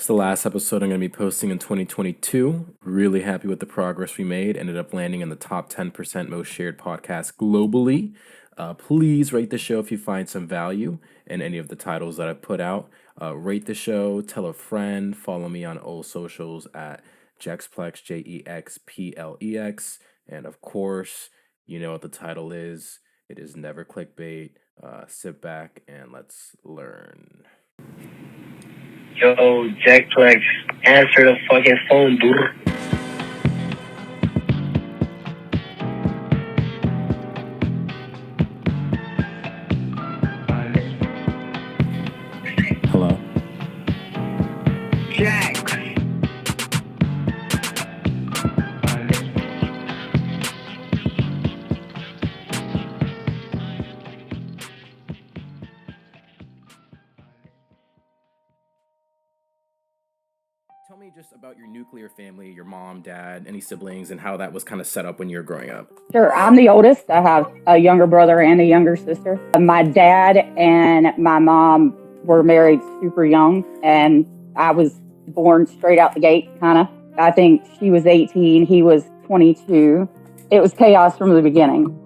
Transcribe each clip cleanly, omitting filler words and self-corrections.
It's the last episode I'm going to be posting in 2022. Really happy with the progress we made. Ended up landing in the top 10% most shared podcast globally. Please rate the show if you find some value in any of the titles that I've put out. Rate the show, tell a friend, follow me on all socials at Jexplex, Jexplex. And of course, you know what the title is. It is never clickbait. Sit back and let's learn. Yo, Jackplex, answer the fucking phone, dude. Hello? Jack. Tell me just about your nuclear family, your mom, dad, any siblings, and how that was kind of set up when you were growing up. Sure. I'm the oldest. I have a younger brother and a younger sister. My dad and my mom were married super young, and I was born straight out the gate, kind of. I think she was 18, he was 22. It was chaos from the beginning.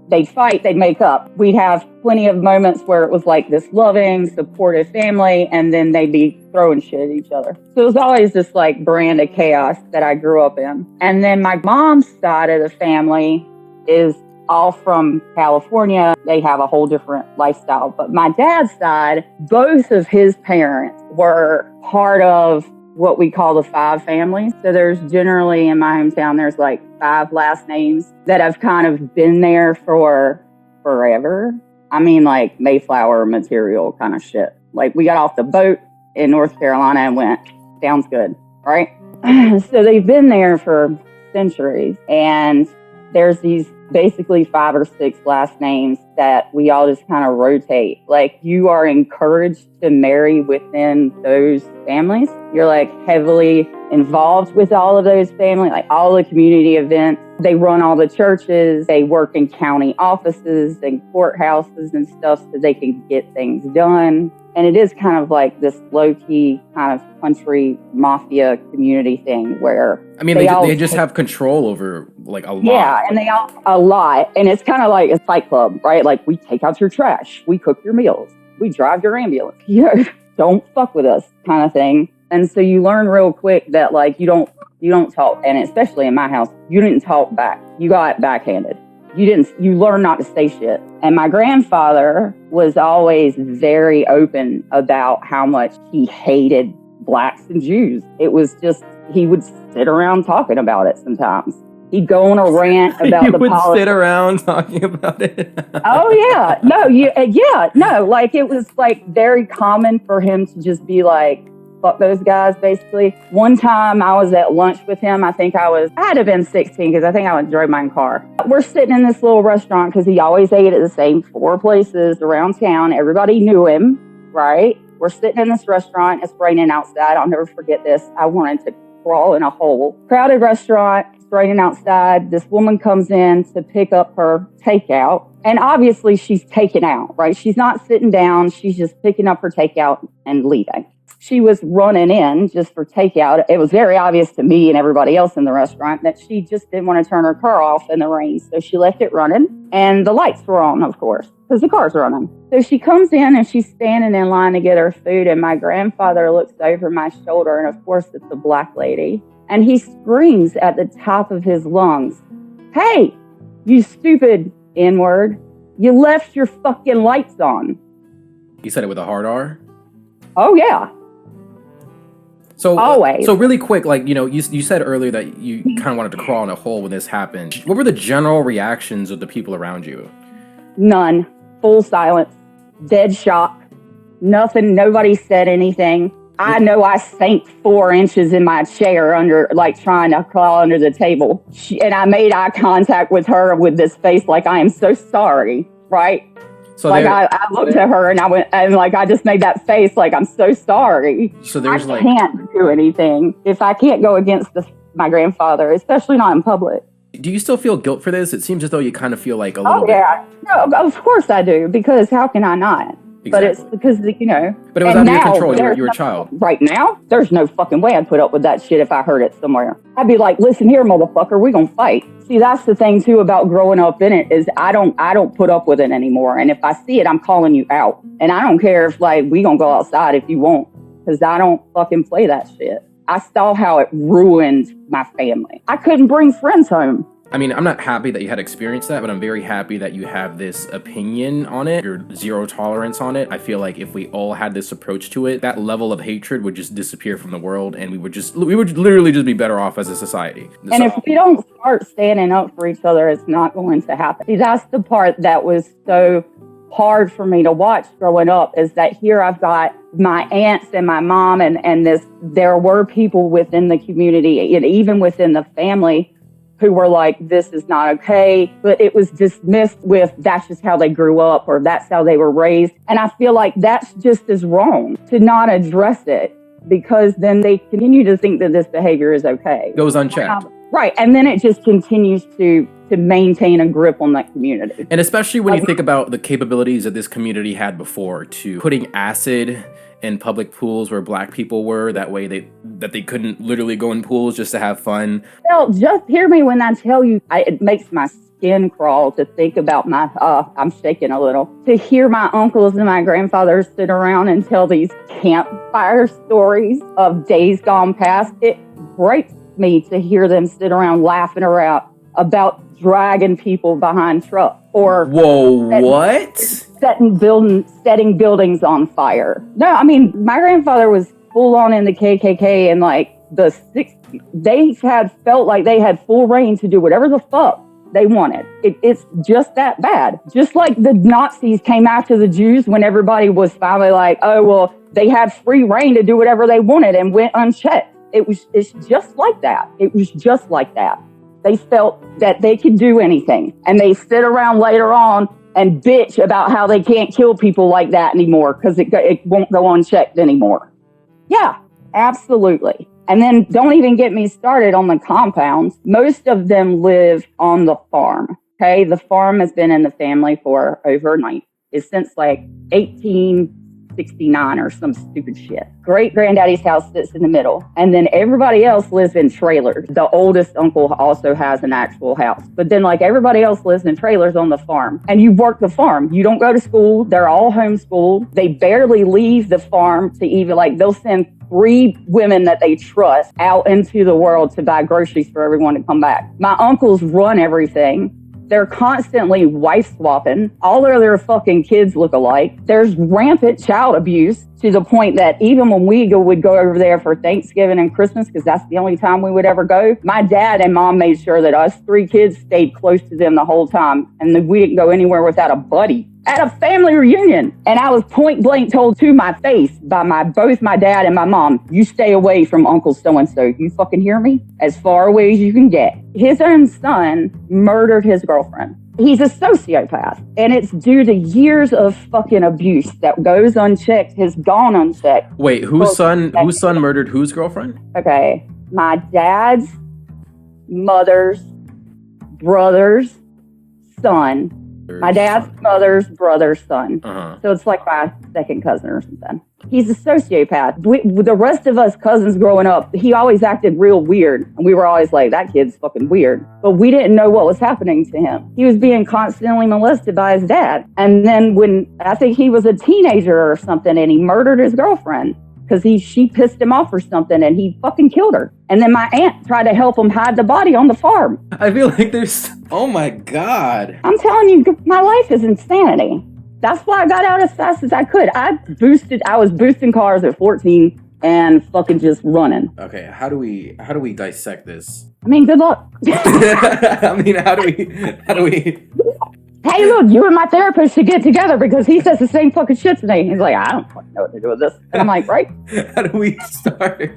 They'd fight, they'd make up. We'd have plenty of moments where it was like this loving, supportive family, and then they'd be throwing shit at each other. So it was always this like brand of chaos that I grew up in. And then my mom's side of the family is all from California. They have a whole different lifestyle. But my dad's side, both of his parents were part of what we call the five families. So there's generally in my hometown, there's like 5 last names that have kind of been there for forever. I mean, like Mayflower material kind of shit. Like we got off the boat in North Carolina and went, sounds good, right? So they've been there for centuries. And there's these basically 5 or 6 last names that we all just kind of rotate. Like you are encouraged to marry within those families. You're like heavily involved with all of those families, like all the community events. They run all the churches. They work in county offices and courthouses and stuff so they can get things done. And it is kind of like this low-key kind of country mafia community thing where... I mean, they just have control over like a lot. Yeah, and they all... A lot. And it's kind of like a fight club, right? Like we take out your trash. We cook your meals. We drive your ambulance. You know, don't fuck with us kind of thing. And so you learn real quick that like you don't talk. And especially in my house, you didn't talk back. You got backhanded. You learn not to say shit. And my grandfather was always very open about how much he hated blacks and Jews. It was just, he would sit around talking about it sometimes. He'd go on a rant about you the would politics. sit around talking about it. Oh yeah. No, like it was like very common for him to just be like, fuck those guys, basically. One time I was at lunch with him. I had to have been 16 because I think I drove my own car. We're sitting in this little restaurant because he always ate at the same 4 places around town. Everybody knew him, right? We're sitting in this restaurant. It's raining outside. I'll never forget this. I wanted to crawl in a hole. Crowded restaurant. It's raining outside. This woman comes in to pick up her takeout. And obviously she's taken out, right? She's not sitting down. She's just picking up her takeout and leaving. She was running in just for takeout. It was very obvious to me and everybody else in the restaurant that she just didn't want to turn her car off in the rain. So she left it running and the lights were on, of course, because the car's running. So she comes in and she's standing in line to get her food. And my grandfather looks over my shoulder. And of course, it's a black lady. And he screams at the top of his lungs, "Hey, you stupid N-word. You left your fucking lights on." You said it with a hard R? Oh, yeah. So, always. So really quick, like, you know, you said earlier that you kind of wanted to crawl in a hole when this happened. What were the general reactions of the people around you? None. Full silence. Dead shock. Nothing. Nobody said anything. I know I sank 4 inches in my chair under, like, trying to crawl under the table. And I made eye contact with her with this face like, I am so sorry, right? So like I looked at her and I went, and like I just made that face like, I'm so sorry. So there's I can't do anything if I can't go against my grandfather, especially not in public. Do you still feel guilt for this? It seems as though you kind of feel like a little bit. Oh, yeah. No, of course I do, because how can I not? But it's because, you know. But it was out of your control. You were a child. Right now, there's no fucking way I'd put up with that shit if I heard it somewhere. I'd be like, listen here, motherfucker, we're going to fight. See, that's the thing, too, about growing up in it is I don't put up with it anymore. And if I see it, I'm calling you out. And I don't care if, like, we going to go outside if you won't. Because I don't fucking play that shit. I saw how it ruined my family. I couldn't bring friends home. I mean, I'm not happy that you had experienced that, but I'm very happy that you have this opinion on it, your zero tolerance on it. I feel like if we all had this approach to it, that level of hatred would just disappear from the world, and we would literally just be better off as a society. And if we don't start standing up for each other, it's not going to happen. See, that's the part that was so hard for me to watch growing up, is that here I've got my aunts and my mom and there were people within the community and even within the family who were like, this is not okay, but it was dismissed with that's just how they grew up or that's how they were raised. And I feel like that's just as wrong to not address it, because then they continue to think that this behavior is okay. Goes unchecked. Right. And then it just continues to maintain a grip on that community. And especially when you think about the capabilities that this community had before, to putting acid in public pools where black people were, that way they couldn't literally go in pools just to have fun. Well, just hear me when I tell you, it makes my skin crawl to think about I'm shaking a little, to hear my uncles and my grandfathers sit around and tell these campfire stories of days gone past. It breaks me to hear them sit around laughing around about dragging people behind trucks or setting buildings on fire. No, I mean, my grandfather was full on in the KKK and like the 60s. They had felt like they had full reign to do whatever the fuck they wanted. It's just that bad. Just like the Nazis came after the Jews when everybody was finally like, oh, well, they had free reign to do whatever they wanted and went unchecked. It's just like that. It was just like that. They felt that they could do anything. And they sit around later on and bitch about how they can't kill people like that anymore because it won't go unchecked anymore. Yeah, absolutely. And then don't even get me started on the compounds. Most of them live on the farm. Okay, the farm has been in the family for overnight. It's since like 1869 or some stupid shit. Great granddaddy's house sits in the middle. And then everybody else lives in trailers. The oldest uncle also has an actual house. But then like everybody else lives in trailers on the farm. And you work the farm. You don't go to school. They're all homeschooled. They barely leave the farm to even like, they'll send 3 women that they trust out into the world to buy groceries for everyone to come back. My uncles run everything. They're constantly wife swapping. All of their fucking kids look alike. There's rampant child abuse to the point that even when we would go over there for Thanksgiving and Christmas, because that's the only time we would ever go, my dad and mom made sure that us 3 kids stayed close to them the whole time and that we didn't go anywhere without a buddy at a family reunion. And I was point blank told to my face by both my dad and my mom, you stay away from Uncle so-and-so. You fucking hear me? As far away as you can get. His own son murdered his girlfriend. He's a sociopath, and it's due to years of fucking abuse that goes unchecked, has gone unchecked. Wait, whose son murdered whose girlfriend? Okay, my dad's mother's brother's son. My dad's mother's brother's son. So it's like my second cousin or something. He's a sociopath. The rest of us cousins growing up, he always acted real weird. And we were always like, that kid's fucking weird. But we didn't know what was happening to him. He was being constantly molested by his dad. And then when I think he was a teenager or something and he murdered his girlfriend because she pissed him off or something and he fucking killed her. And then my aunt tried to help him hide the body on the farm. I feel like oh my God. I'm telling you, my life is insanity. That's why I got out as fast as I could. I was boosting cars at 14 and fucking just running. Okay, how do we dissect this? I mean, good luck. I mean, how do we Hey, look, you and my therapist should get together because he says the same fucking shit to me. He's like, I don't fucking know what to do with this. And I'm like, right? How do we start?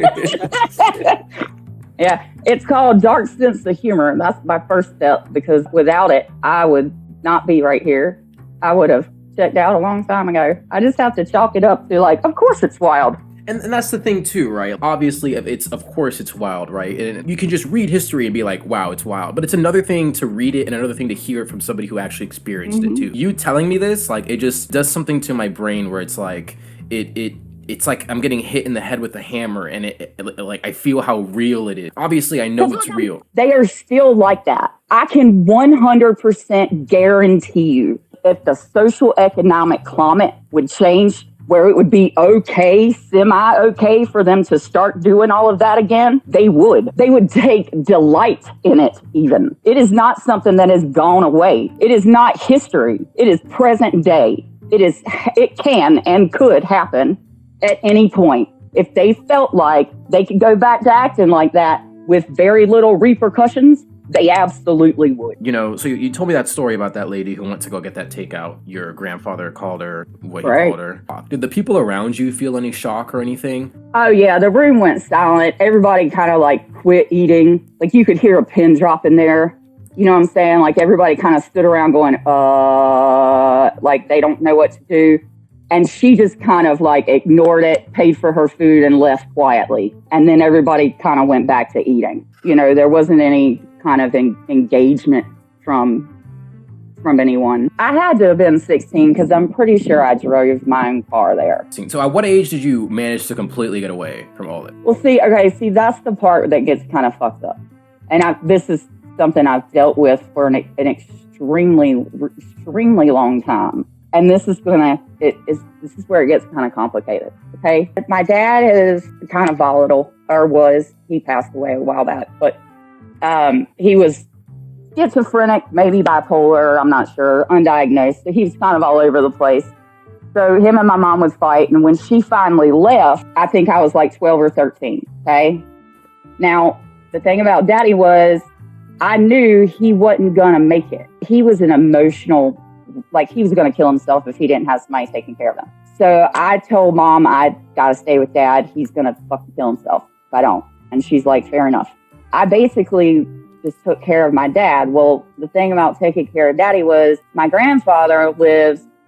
Yeah, it's called dark sense of humor. That's my first step because without it, I would not be right here. I would have checked out a long time ago. I just have to chalk it up to like, of course it's wild. And that's the thing too, right? Obviously, of course it's wild, right? And you can just read history and be like, wow, it's wild. But it's another thing to read it and another thing to hear it from somebody who actually experienced it too. You telling me this, like, it just does something to my brain where it's like, it's like I'm getting hit in the head with a hammer, and like I feel how real it is. Obviously, I know it's real. They are still like that. I can 100% guarantee you, if the social economic climate would change, where it would be okay, semi-okay for them to start doing all of that again, they would. They would take delight in it even. It is not something that has gone away. It is not history. It is present day. It can and could happen at any point. If they felt like they could go back to acting like that with very little repercussions, they absolutely would. You know, so you told me that story about that lady who went to go get that takeout. Your grandfather called her what Right. you called her. Did the people around you feel any shock or anything? Oh, yeah. The room went silent. Everybody kind of like quit eating. Like you could hear a pin drop in there. You know what I'm saying? Like everybody kind of stood around going, like they don't know what to do. And she just kind of like ignored it, paid for her food and left quietly. And then everybody kind of went back to eating. You know, there wasn't any kind of engagement from anyone. I had to have been 16 because I'm pretty sure I drove my own car there. So at what age did you manage to completely get away from all of it? Well, see, that's the part that gets kind of fucked up. And this is something I've dealt with for an extremely long time. And this is where it gets kind of complicated. Okay. My dad is kind of volatile, or was. He passed away a while back, but he was schizophrenic, maybe bipolar, I'm not sure, undiagnosed. So he was kind of all over the place. So him and my mom would fight. And when she finally left, I think I was like 12 or 13. Okay. Now, the thing about Daddy was, I knew he wasn't going to make it. He was an emotional, like he was going to kill himself if he didn't have somebody taking care of him. So I told Mom, I got to stay with Dad. He's going to fucking kill himself if I don't. And she's like, fair enough. I basically just took care of my dad. Well, the thing about taking care of Daddy was my grandfather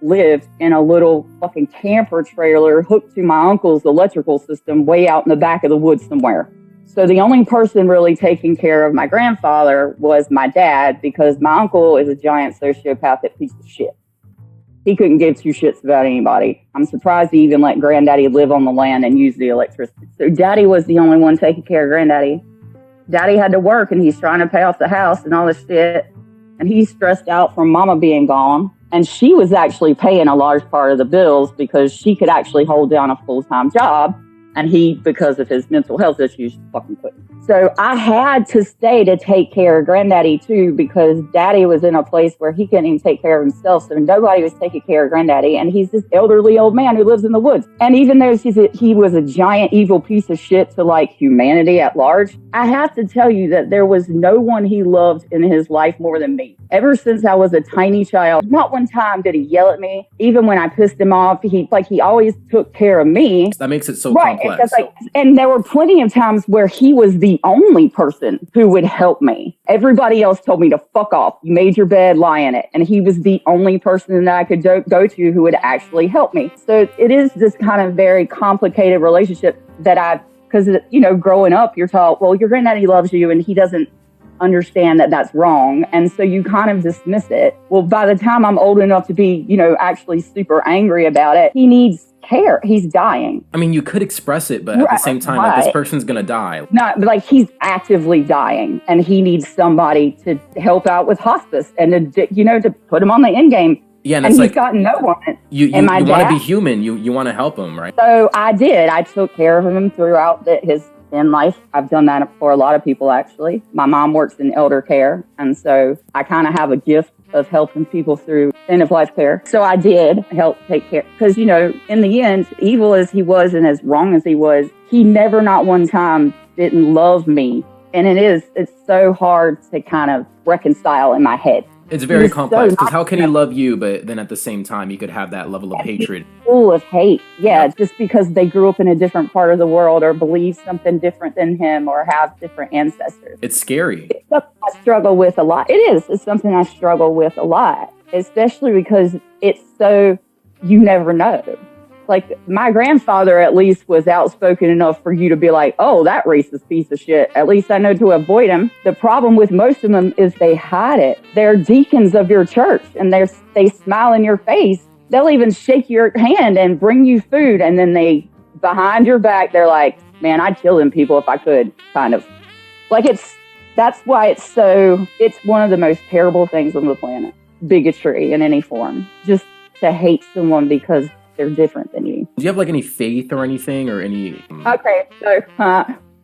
lived in a little fucking camper trailer hooked to my uncle's electrical system way out in the back of the woods somewhere. So the only person really taking care of my grandfather was my dad, because my uncle is a giant sociopathic piece of shit. He couldn't give two shits about anybody. I'm surprised he even let Granddaddy live on the land and use the electricity. So Daddy was the only one taking care of Granddaddy. Daddy had to work, and he's trying to pay off the house and all this shit. And he's stressed out from Mama being gone. And she was actually paying a large part of the bills because she could actually hold down a full-time job. And he, because of his mental health issues, fucking couldn't. So I had to stay to take care of Granddaddy too, because Daddy was in a place where he couldn't even take care of himself. So nobody was taking care of Granddaddy. And he's this elderly old man who lives in the woods. And even though he was a giant evil piece of shit to like humanity at large, I have to tell you that there was no one he loved in his life more than me. Ever since I was a tiny child, not one time did he yell at me. Even when I pissed him off, he always took care of me. That makes it so complex. And there were plenty of times where he was the only person who would help me. Everybody else told me to fuck off. You made your bed, lie in it. And he was the only person that I could go to who would actually help me. So it is this kind of very complicated relationship that because, you know, growing up, you're taught, well, your granddaddy loves you and he doesn't understand that that's wrong. And so you kind of dismiss it. Well, by the time I'm old enough to be, you know, actually super angry about it, he needs care. He's dying. I mean, you could express it, but at the same time, like, this person's gonna die. Not like he's actively dying, and he needs somebody to help out with hospice and to put him on the end game. Yeah, and he's like, got no one. You want to be human. You want to help him, right? So I did. I took care of him throughout his in life. I've done that for a lot of people, actually. My mom works in elder care, and so I kind of have a gift of helping people through end-of-life care. So I did help take care, because, you know, in the end, evil as he was and as wrong as he was, he never not one time didn't love me. And it's so hard to kind of reconcile in my head. It's very complex, because how can he love you, but then at the same time, you could have that level of hatred? Full of hate. Yeah, just because they grew up in a different part of the world or believe something different than him or have different ancestors. It's scary. It's something I struggle with a lot. It is. It's something I struggle with a lot, especially because it's so, you never know. Like, my grandfather at least was outspoken enough for you to be like, oh, that racist piece of shit. At least I know to avoid him. The problem with most of them is they hide it. They're deacons of your church, and they smile in your face. They'll even shake your hand and bring you food, and then behind your back, they're like, man, I'd kill them people if I could, kind of. Like, that's why it's one of the most terrible things on the planet. Bigotry in any form. Just to hate someone because they're different than you. Do you have like any faith or anything or any? Okay, so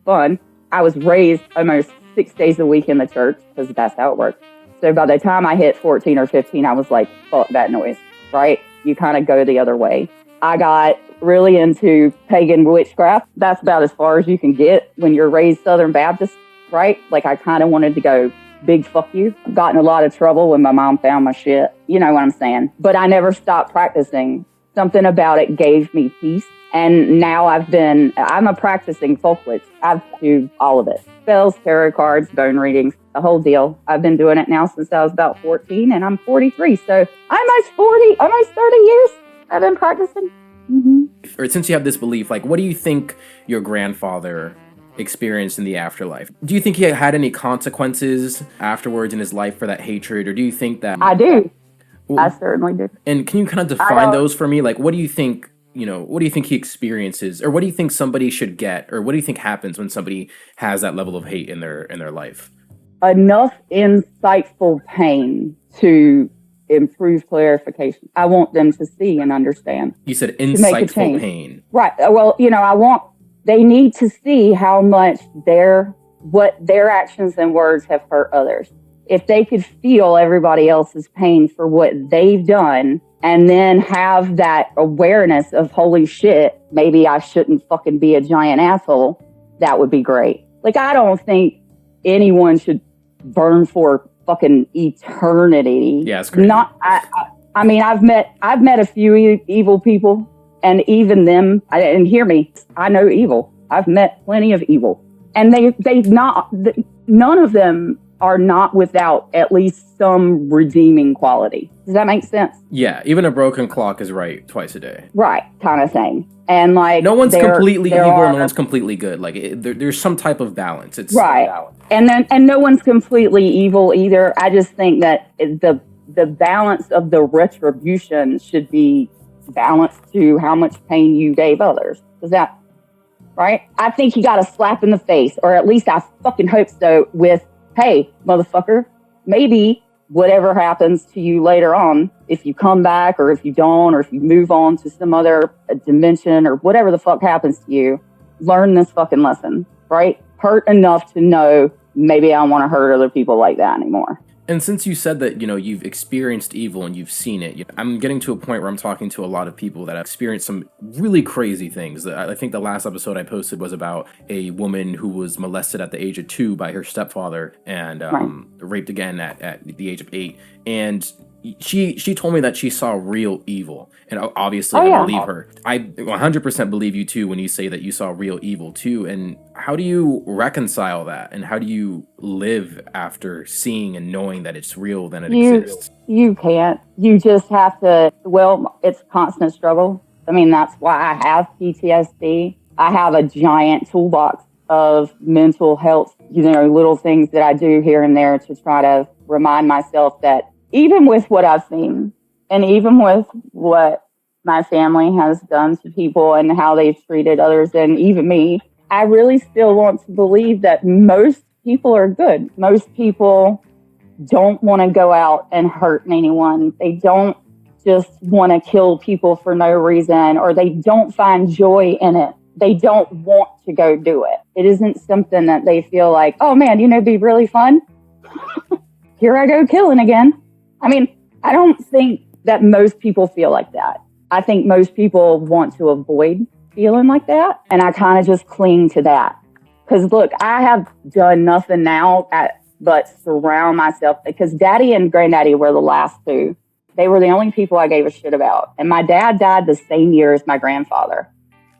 fun. I was raised almost 6 days a week in the church because that's how it works. So by the time I hit 14 or 15, I was like, fuck that noise, right? You kind of go the other way. I got really into pagan witchcraft. That's about as far as you can get when you're raised Southern Baptist, right? Like, I kind of wanted to go big fuck you. Got in a lot of trouble when my mom found my shit. You know what I'm saying? But I never stopped practicing. Something about it gave me peace. And now I'm a practicing folk witch. I've do all of it. Spells, tarot cards, bone readings, the whole deal. I've been doing it now since I was about 14, and I'm 43. So almost 40, almost 30 years I've been practicing. Mm-hmm. Or since you have this belief, like, what do you think your grandfather experienced in the afterlife? Do you think he had any consequences afterwards in his life for that hatred? Or do you think that... I do. I certainly do. And can you kind of define those for me? Like, what do you think, what do you think he experiences? Or what do you think somebody should get? Or what do you think happens when somebody has that level of hate in their life? Enough insightful pain to improve clarification. I want them to see and understand. You said insightful pain. Right. Well, they need to see how much what their actions and words have hurt others. If they could feel everybody else's pain for what they've done and then have that awareness of, holy shit, maybe I shouldn't fucking be a giant asshole, that would be great. Like, I don't think anyone should burn for fucking eternity. Yeah, it's crazy. I mean, I've met a few evil people, and even them, and hear me, I know evil. I've met plenty of evil. And none of them are not without at least some redeeming quality. Does that make sense? Yeah, even a broken clock is right twice a day. Right, kind of thing. And like, no one's completely evil, no one's completely good. Like, there's some type of balance. It's right, and no one's completely evil either. I just think that the balance of the retribution should be balanced to how much pain you gave others. Is that right? I think you got a slap in the face, or at least I fucking hope so, with, hey, motherfucker, maybe whatever happens to you later on, if you come back or if you don't, or if you move on to some other dimension or whatever the fuck happens to you, learn this fucking lesson, right? Hurt enough to know, maybe I don't want to hurt other people like that anymore. And since you said that, you've experienced evil and you've seen it, I'm getting to a point where I'm talking to a lot of people that have experienced some really crazy things. I think the last episode I posted was about a woman who was molested at the age of 2 by her stepfather and raped again at the age of 8. And she told me that she saw real evil. And obviously, I believe her. I 100% believe you, too, when you say that you saw real evil, too. And how do you reconcile that? And how do you live after seeing and knowing that it's real, that it exists? You can't. You just have to, it's a constant struggle. I mean, that's why I have PTSD. I have a giant toolbox of mental health, little things that I do here and there to try to remind myself that even with what I've seen, and even with what my family has done to people and how they've treated others, and even me, I really still want to believe that most people are good. Most people don't want to go out and hurt anyone. They don't just want to kill people for no reason, or they don't find joy in it. They don't want to go do it. It isn't something that they feel like, oh man, it'd be really fun. Here I go killing again. I mean, I don't think that most people feel like that. I think most people want to avoid feeling like that. And I kind of just cling to that. Because look, I have done nothing now but surround myself. Because Daddy and Granddaddy were the last two. They were the only people I gave a shit about. And my dad died the same year as my grandfather.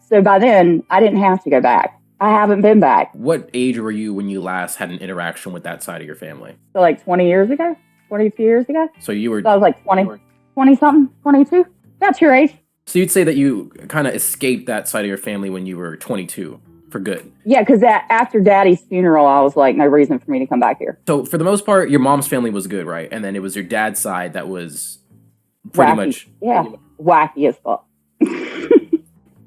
So by then, I didn't have to go back. I haven't been back. What age were you when you last had an interaction with that side of your family? So like 20 years ago? 22 years ago? So you were... So I was like 20 something, 22. That's your age. So you'd say that you kind of escaped that side of your family when you were 22 for good. Yeah, because after Daddy's funeral, I was like, no reason for me to come back here. So for the most part, your mom's family was good, right? And then it was your dad's side that was pretty Wacky. much... Yeah, wacky as fuck.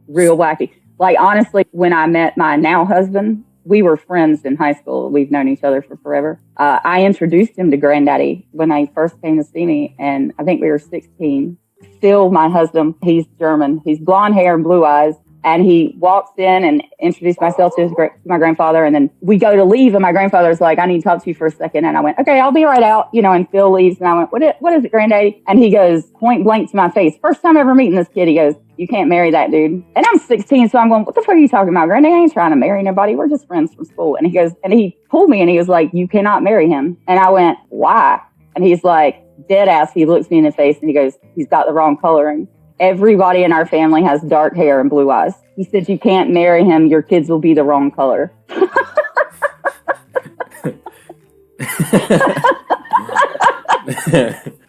Real wacky. Like, honestly, when I met my now husband, we were friends in high school. We've known each other for forever. I introduced him to Granddaddy when I first came to see me, and I think we were 16. Phil, my husband, he's German. He's blonde hair and blue eyes. And he walks in and introduced myself to my grandfather. And then we go to leave, and my grandfather's like, I need to talk to you for a second. And I went, okay, I'll be right out. And Phil leaves, and I went, what is it, Granddaddy? And he goes, point blank to my face, first time ever meeting this kid, he goes, you can't marry that dude. And I'm 16, so I'm going, what the fuck are you talking about, Granddaddy? I ain't trying to marry nobody. We're just friends from school. And he goes, and he pulled me, and he was like, you cannot marry him. And I went, why? And he's like, dead ass. He looks me in the face, and he goes, he's got the wrong coloring. Everybody in our family has dark hair and blue eyes. He said, you can't marry him. Your kids will be the wrong color.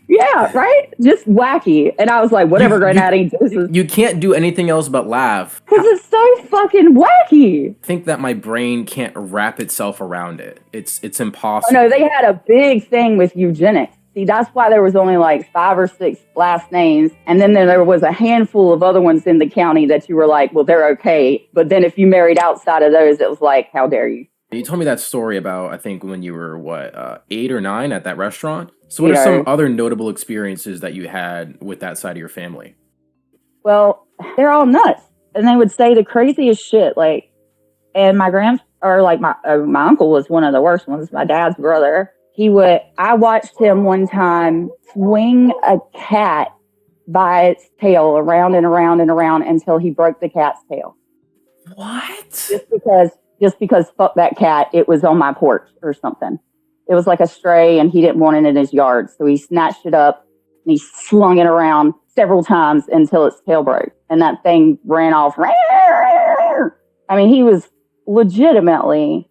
Yeah, right? Just wacky. And I was like, whatever, Granddaddy. You can't do anything else but laugh. Because it's so fucking wacky. I think that my brain can't wrap itself around it. It's impossible. Oh, no, they had a big thing with eugenics. See, that's why there was only like 5 or 6 last names. And then there was a handful of other ones in the county that you were like, well, they're okay. But then if you married outside of those, it was like, how dare you? You told me that story about, I think, when you were, 8 or 9 at that restaurant. So what are some other notable experiences that you had with that side of your family? Well, they're all nuts. And they would say the craziest shit. Like, and my uncle was one of the worst ones, my dad's brother. I watched him one time swing a cat by its tail around and around and around until he broke the cat's tail. What? Just because fuck that cat, it was on my porch or something. It was like a stray and he didn't want it in his yard. So he snatched it up and he slung it around several times until its tail broke. And that thing ran off. I mean, he was legitimately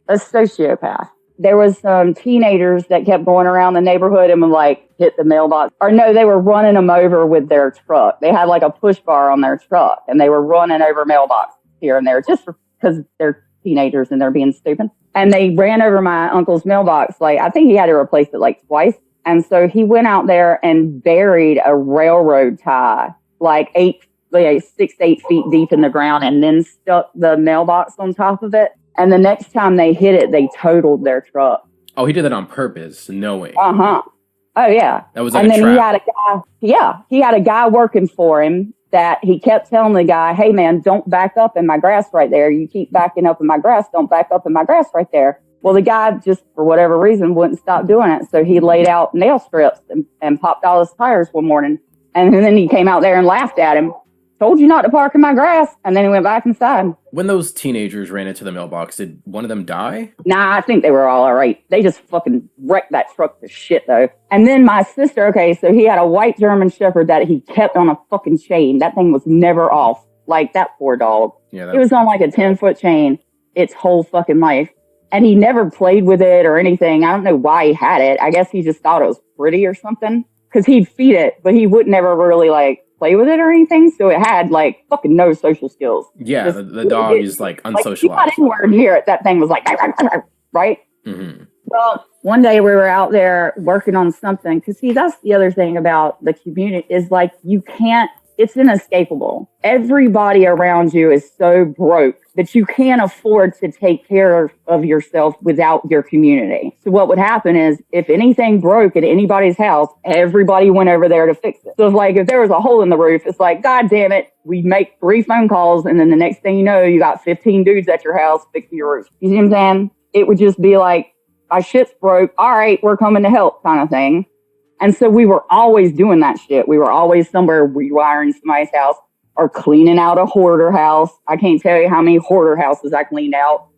a sociopath. There was some teenagers that kept going around the neighborhood and would like hit the mailbox. Or no, they were running them over with their truck. They had like a push bar on their truck and they were running over mailboxes here and there just because they're teenagers and they're being stupid. And they ran over my uncle's mailbox. Like, I think he had to replace it like twice. And so he went out there and buried a railroad tie, like 6 to 8 feet deep in the ground, and then stuck the mailbox on top of it. And the next time they hit it, they totaled their truck. Oh, he did that on purpose, knowing. Uh-huh. Oh, yeah. That was like and a then trap. he had a guy working for him that he kept telling the guy, hey, man, don't back up in my grass right there. You keep backing up in my grass. Don't back up in my grass right there. Well, the guy just, for whatever reason, wouldn't stop doing it. So he laid out nail strips and popped all his tires one morning. And then he came out there and laughed at him. Told you not to park in my grass. And then he went back inside. When those teenagers ran into the mailbox, did one of them die? Nah, I think they were all right. They just fucking wrecked that truck to shit, though. And then my sister, okay, so he had a white German Shepherd that he kept on a fucking chain. That thing was never off. Like, that poor dog. Yeah, it was on like a 10-foot chain its whole fucking life. And he never played with it or anything. I don't know why he had it. I guess he just thought it was pretty or something. Because he'd feed it, but he would never really, like, play with it or anything. So it had, like, fucking no social skills. Yeah, the dog is, like, unsocialized. Like, he got anywhere near it. That thing was like, right? Mm-hmm. Well, one day we were out there working on something. Because, see, that's the other thing about the community is, like, you can't, it's inescapable. Everybody around you is so broke that you can't afford to take care of yourself without your community. So what would happen is if anything broke at anybody's house, everybody went over there to fix it. So it's like if there was a hole in the roof, it's like, God damn it, we make 3 phone calls and then the next thing you know, you got 15 dudes at your house fixing your roof. You see what I'm saying? It would just be like, my shit's broke. All right, we're coming to help kind of thing. And so we were always doing that shit. We were always somewhere rewiring somebody's house or cleaning out a hoarder house. I can't tell you how many hoarder houses I cleaned out.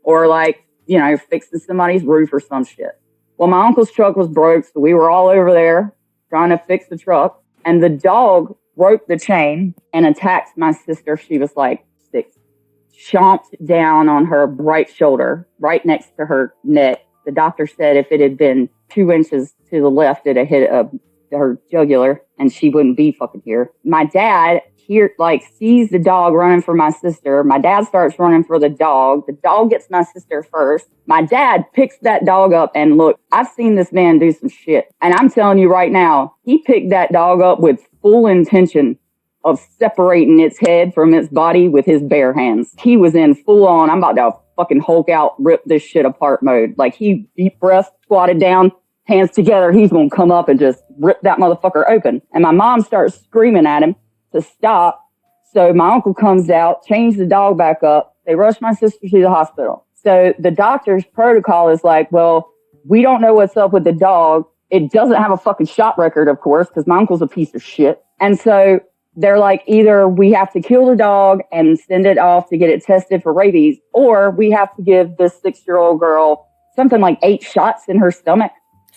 Or like, you know, fixing somebody's roof or some shit. Well, my uncle's truck was broke, so we were all over there trying to fix the truck. And the dog broke the chain and attacked my sister. She was like 6. Chomped down on her right shoulder, right next to her neck. The doctor said if it had been 2 inches to the left, it'd have hit her jugular and she wouldn't be fucking here. My dad sees the dog running for my sister. My dad starts running for the dog. The dog gets my sister first. My dad picks that dog up, and look, I've seen this man do some shit. And I'm telling you right now, he picked that dog up with full intention of separating its head from its body with his bare hands. He was in full on, I'm about to fucking Hulk out, rip this shit apart mode. Like, he deep breath, squatted down, hands together. He's going to come up and just rip that motherfucker open. And my mom starts screaming at him to stop. So my uncle comes out, changes the dog back up. They rush my sister to the hospital. So the doctor's protocol is like, well, we don't know what's up with the dog. It doesn't have a fucking shot record, of course, because my uncle's a piece of shit. And so they're like, either we have to kill the dog and send it off to get it tested for rabies, or we have to give this 6-year-old girl something like 8 shots in her stomach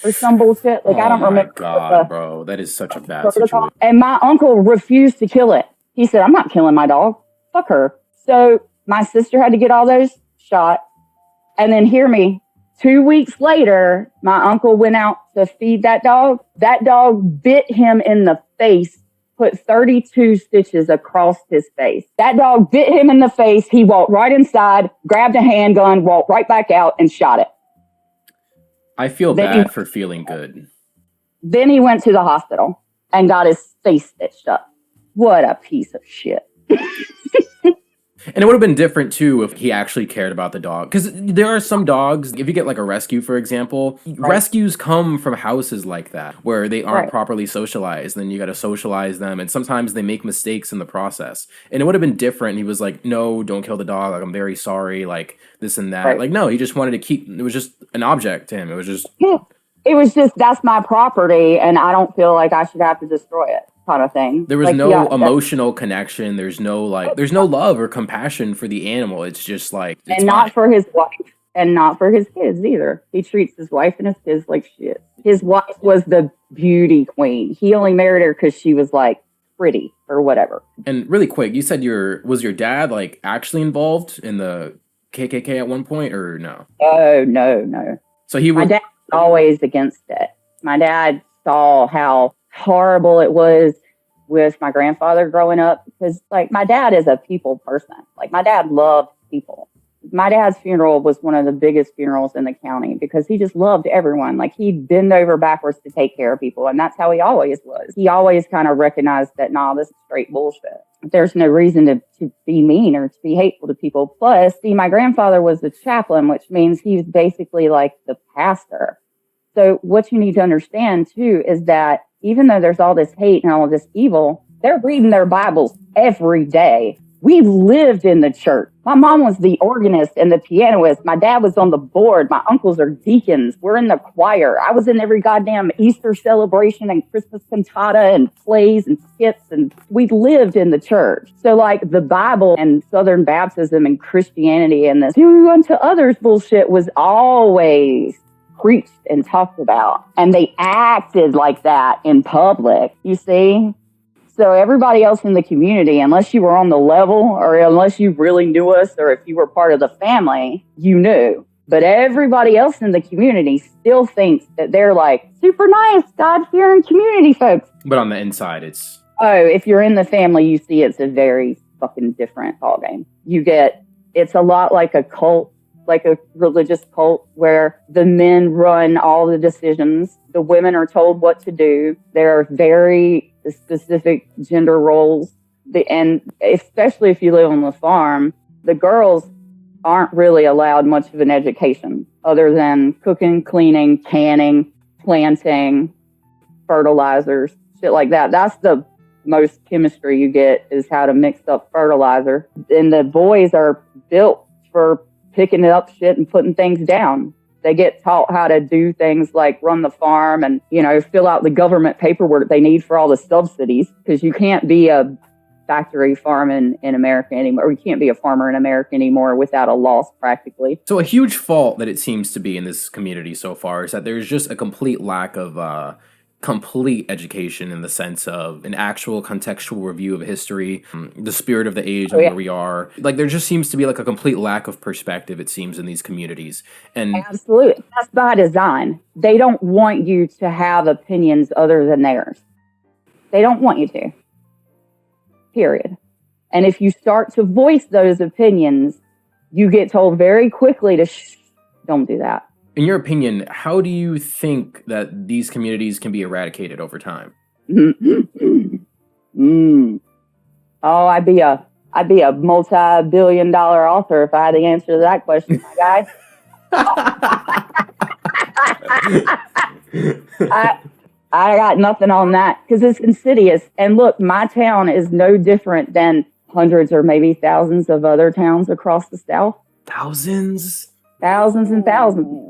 or some bullshit. Like, I don't remember. Oh my God, bro. That is such a bad situation. And my uncle refused to kill it. He said, I'm not killing my dog. Fuck her. So my sister had to get all those shots. And then hear me, 2 weeks later, my uncle went out to feed that dog. That dog bit him in the face, put 32 stitches across his face. That dog bit him in the face. He walked right inside, grabbed a handgun, walked right back out and shot it. I feel bad for feeling good. Then he went to the hospital and got his face stitched up. What a piece of shit. And it would have been different, too, if he actually cared about the dog. Because there are some dogs, if you get like a rescue, for example, rescues come from houses like that, where they aren't properly socialized. Then you got to socialize them. And sometimes they make mistakes in the process. And it would have been different. He was like, no, don't kill the dog. Like, I'm very sorry. Like, this and that. Right. Like, no, he just wanted to keep, it was just an object to him. It was just... It was just, that's my property, and I don't feel like I should have to destroy it, kind of thing. There was no emotional connection. There's no love or compassion for the animal. It's just like, it's and not for his wife, and not for his kids either. He treats his wife and his kids like shit. His wife was the beauty queen. He only married her because she was like pretty or whatever. And really quick, you said was your dad like actually involved in the KKK at one point, or no? Oh, no. So he was... My dad was always against it. My dad saw how horrible it was with my grandfather growing up, because like my dad is a people person. Like, my dad loved people. My dad's funeral was one of the biggest funerals in the county because he just loved everyone. Like, he'd bend over backwards to take care of people, and that's how he always was. He always kind of recognized that, nah, this is straight bullshit. There's no reason to be mean or to be hateful to people. Plus, see, my grandfather was the chaplain, which means he was basically like the pastor. So what you need to understand, too, is that even though there's all this hate and all of this evil, they're reading their Bibles every day. We lived in the church. My mom was the organist and the pianist. My dad was on the board. My uncles are deacons. We're in the choir. I was in every goddamn Easter celebration and Christmas cantata and plays and skits. And we lived in the church. So like the Bible and Southern baptism and Christianity and this do unto others bullshit was always preached and talked about. And they acted like that in public, you see? So everybody else in the community, unless you were on the level or unless you really knew us or if you were part of the family, you knew. But everybody else in the community still thinks that they're like super nice, God-fearing community folks. But on the inside, it's... Oh, if you're in the family, you see it's a very fucking different ballgame. It's a lot like a cult, like a religious cult where the men run all the decisions. The women are told what to do. There are very specific gender roles. And especially if you live on the farm, the girls aren't really allowed much of an education other than cooking, cleaning, canning, planting, fertilizers, shit like that. That's the most chemistry you get, is how to mix up fertilizer. And the boys are built for picking up shit and putting things down. They get taught how to do things like run the farm and, fill out the government paperwork they need for all the subsidies, because you can't be a factory farm in America anymore. Or you can't be a farmer in America anymore without a loss practically. So a huge fault that it seems to be in this community so far is that there's just a complete lack of complete education in the sense of an actual contextual review of history, the spirit of the age and where we are. Like, there just seems to be like a complete lack of perspective, it seems, in these communities. And absolutely, that's by design. They don't want you to have opinions other than theirs. They don't want you to. Period. And if you start to voice those opinions, you get told very quickly to don't do that. In your opinion, how do you think that these communities can be eradicated over time? Oh, I'd be a multi-billion-dollar author if I had the answer to that question, my guy. I got nothing on that because it's insidious. And look, my town is no different than hundreds or maybe thousands of other towns across the South. Thousands? Thousands and thousands.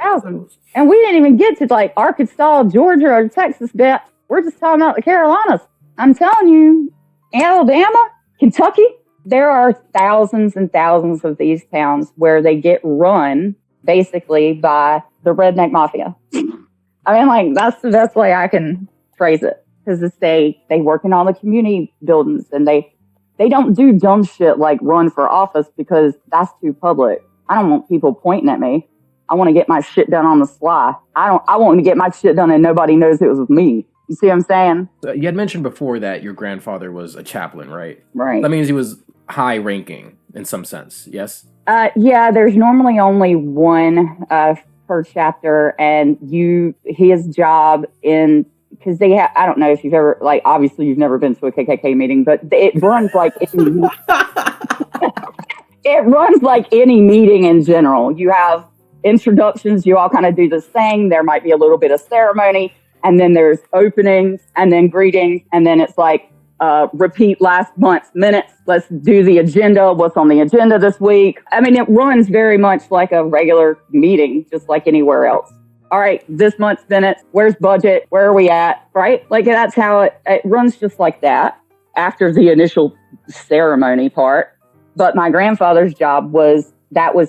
Thousands. And we didn't even get to like Arkansas, Georgia, or Texas yet. We're just talking about the Carolinas. I'm telling you, Alabama, Kentucky, there are thousands and thousands of these towns where they get run basically by the redneck mafia. I mean, like, that's the best way I can phrase it. Because it's they work in all the community buildings and they don't do dumb shit like run for office because that's too public. I don't want people pointing at me. I want to get my shit done on the sly. I want to get my shit done and nobody knows it was me. You see what I'm saying? You had mentioned before that your grandfather was a chaplain, right? Right. That means he was high ranking in some sense, yes? Yeah, there's normally only one per chapter, and his job in, because they have, I don't know if you've ever, like, obviously you've never been to a KKK meeting, but it runs like it runs like any meeting in general. You have introductions, you all kind of do this thing. There might be a little bit of ceremony, and then there's openings, and then greetings, and then it's like repeat last month's minutes. Let's do the agenda. What's on the agenda this week? I mean, it runs very much like a regular meeting, just like anywhere else. All right, this month's minutes. Where's budget? Where are we at? Right? Like, that's how it runs, just like that after the initial ceremony part. But my grandfather's job was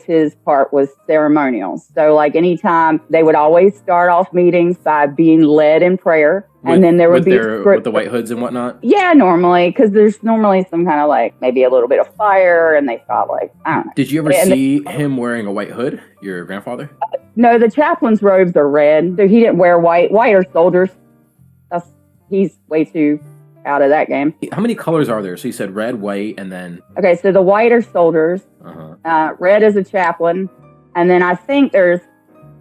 his part, was ceremonial. So like anytime, they would always start off meetings by being led in prayer. And then there would be with the white hoods and whatnot? Yeah, normally, because there's normally some kind of like maybe a little bit of fire, and they thought like, I don't know. Did you ever see him wearing a white hood, your grandfather? No, the chaplain's robes are red. He didn't wear white. White are soldiers. He's way too out of that game. How many colors are there? So you said red, white, and then... Okay, so the white are soldiers. Red is a chaplain. And then I think there's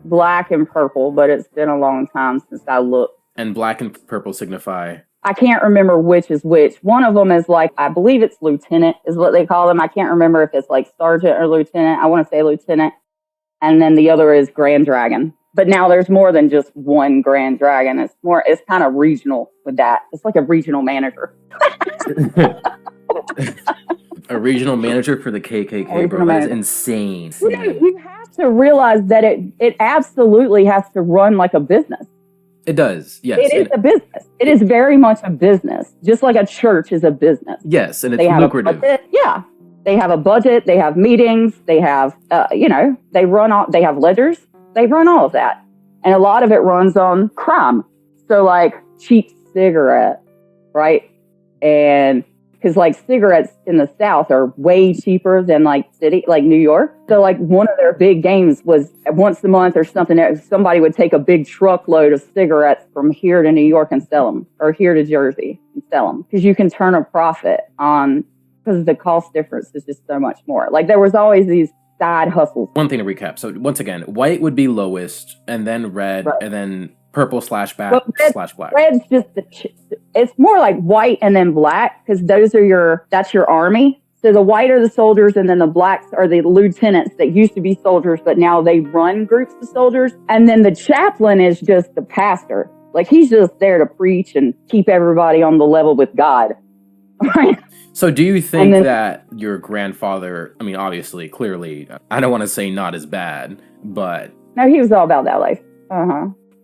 black and purple, but it's been a long time since I looked. And black and purple signify? I can't remember which is which. One of them is like, I believe it's lieutenant is what they call them. I can't remember if it's like sergeant or lieutenant. I want to say lieutenant. And then the other is Grand Dragon. But now there's more than just one Grand Dragon. It's kind of regional with that. It's like a regional manager. A regional manager for the KKK, bro. That's insane. You have to realize that it absolutely has to run like a business. It does, yes. It is a business. It is very much a business, just like a church is a business. Yes, and it's lucrative. Yeah. They have a budget. They have meetings. They have, they have ledgers. They run all of that. And a lot of it runs on crime. So like cheap cigarettes, right? And because like cigarettes in the South are way cheaper than like New York. So like one of their big games was once a month or something, somebody would take a big truckload of cigarettes from here to New York and sell them, or here to Jersey and sell them. Because you can turn a profit on, because the cost difference is just so much more. Like there was always these side hustles. One thing to recap. So once again, white would be lowest, and then red, right, and then purple / black. Red's just it's more like white and then black, because that's your army. So the white are the soldiers, and then the blacks are the lieutenants that used to be soldiers, but now they run groups of soldiers. And then the chaplain is just the pastor. Like he's just there to preach and keep everybody on the level with God. Right? So do you think that your grandfather, I mean, obviously, clearly, I don't want to say not as bad, but... No, he was all about that life.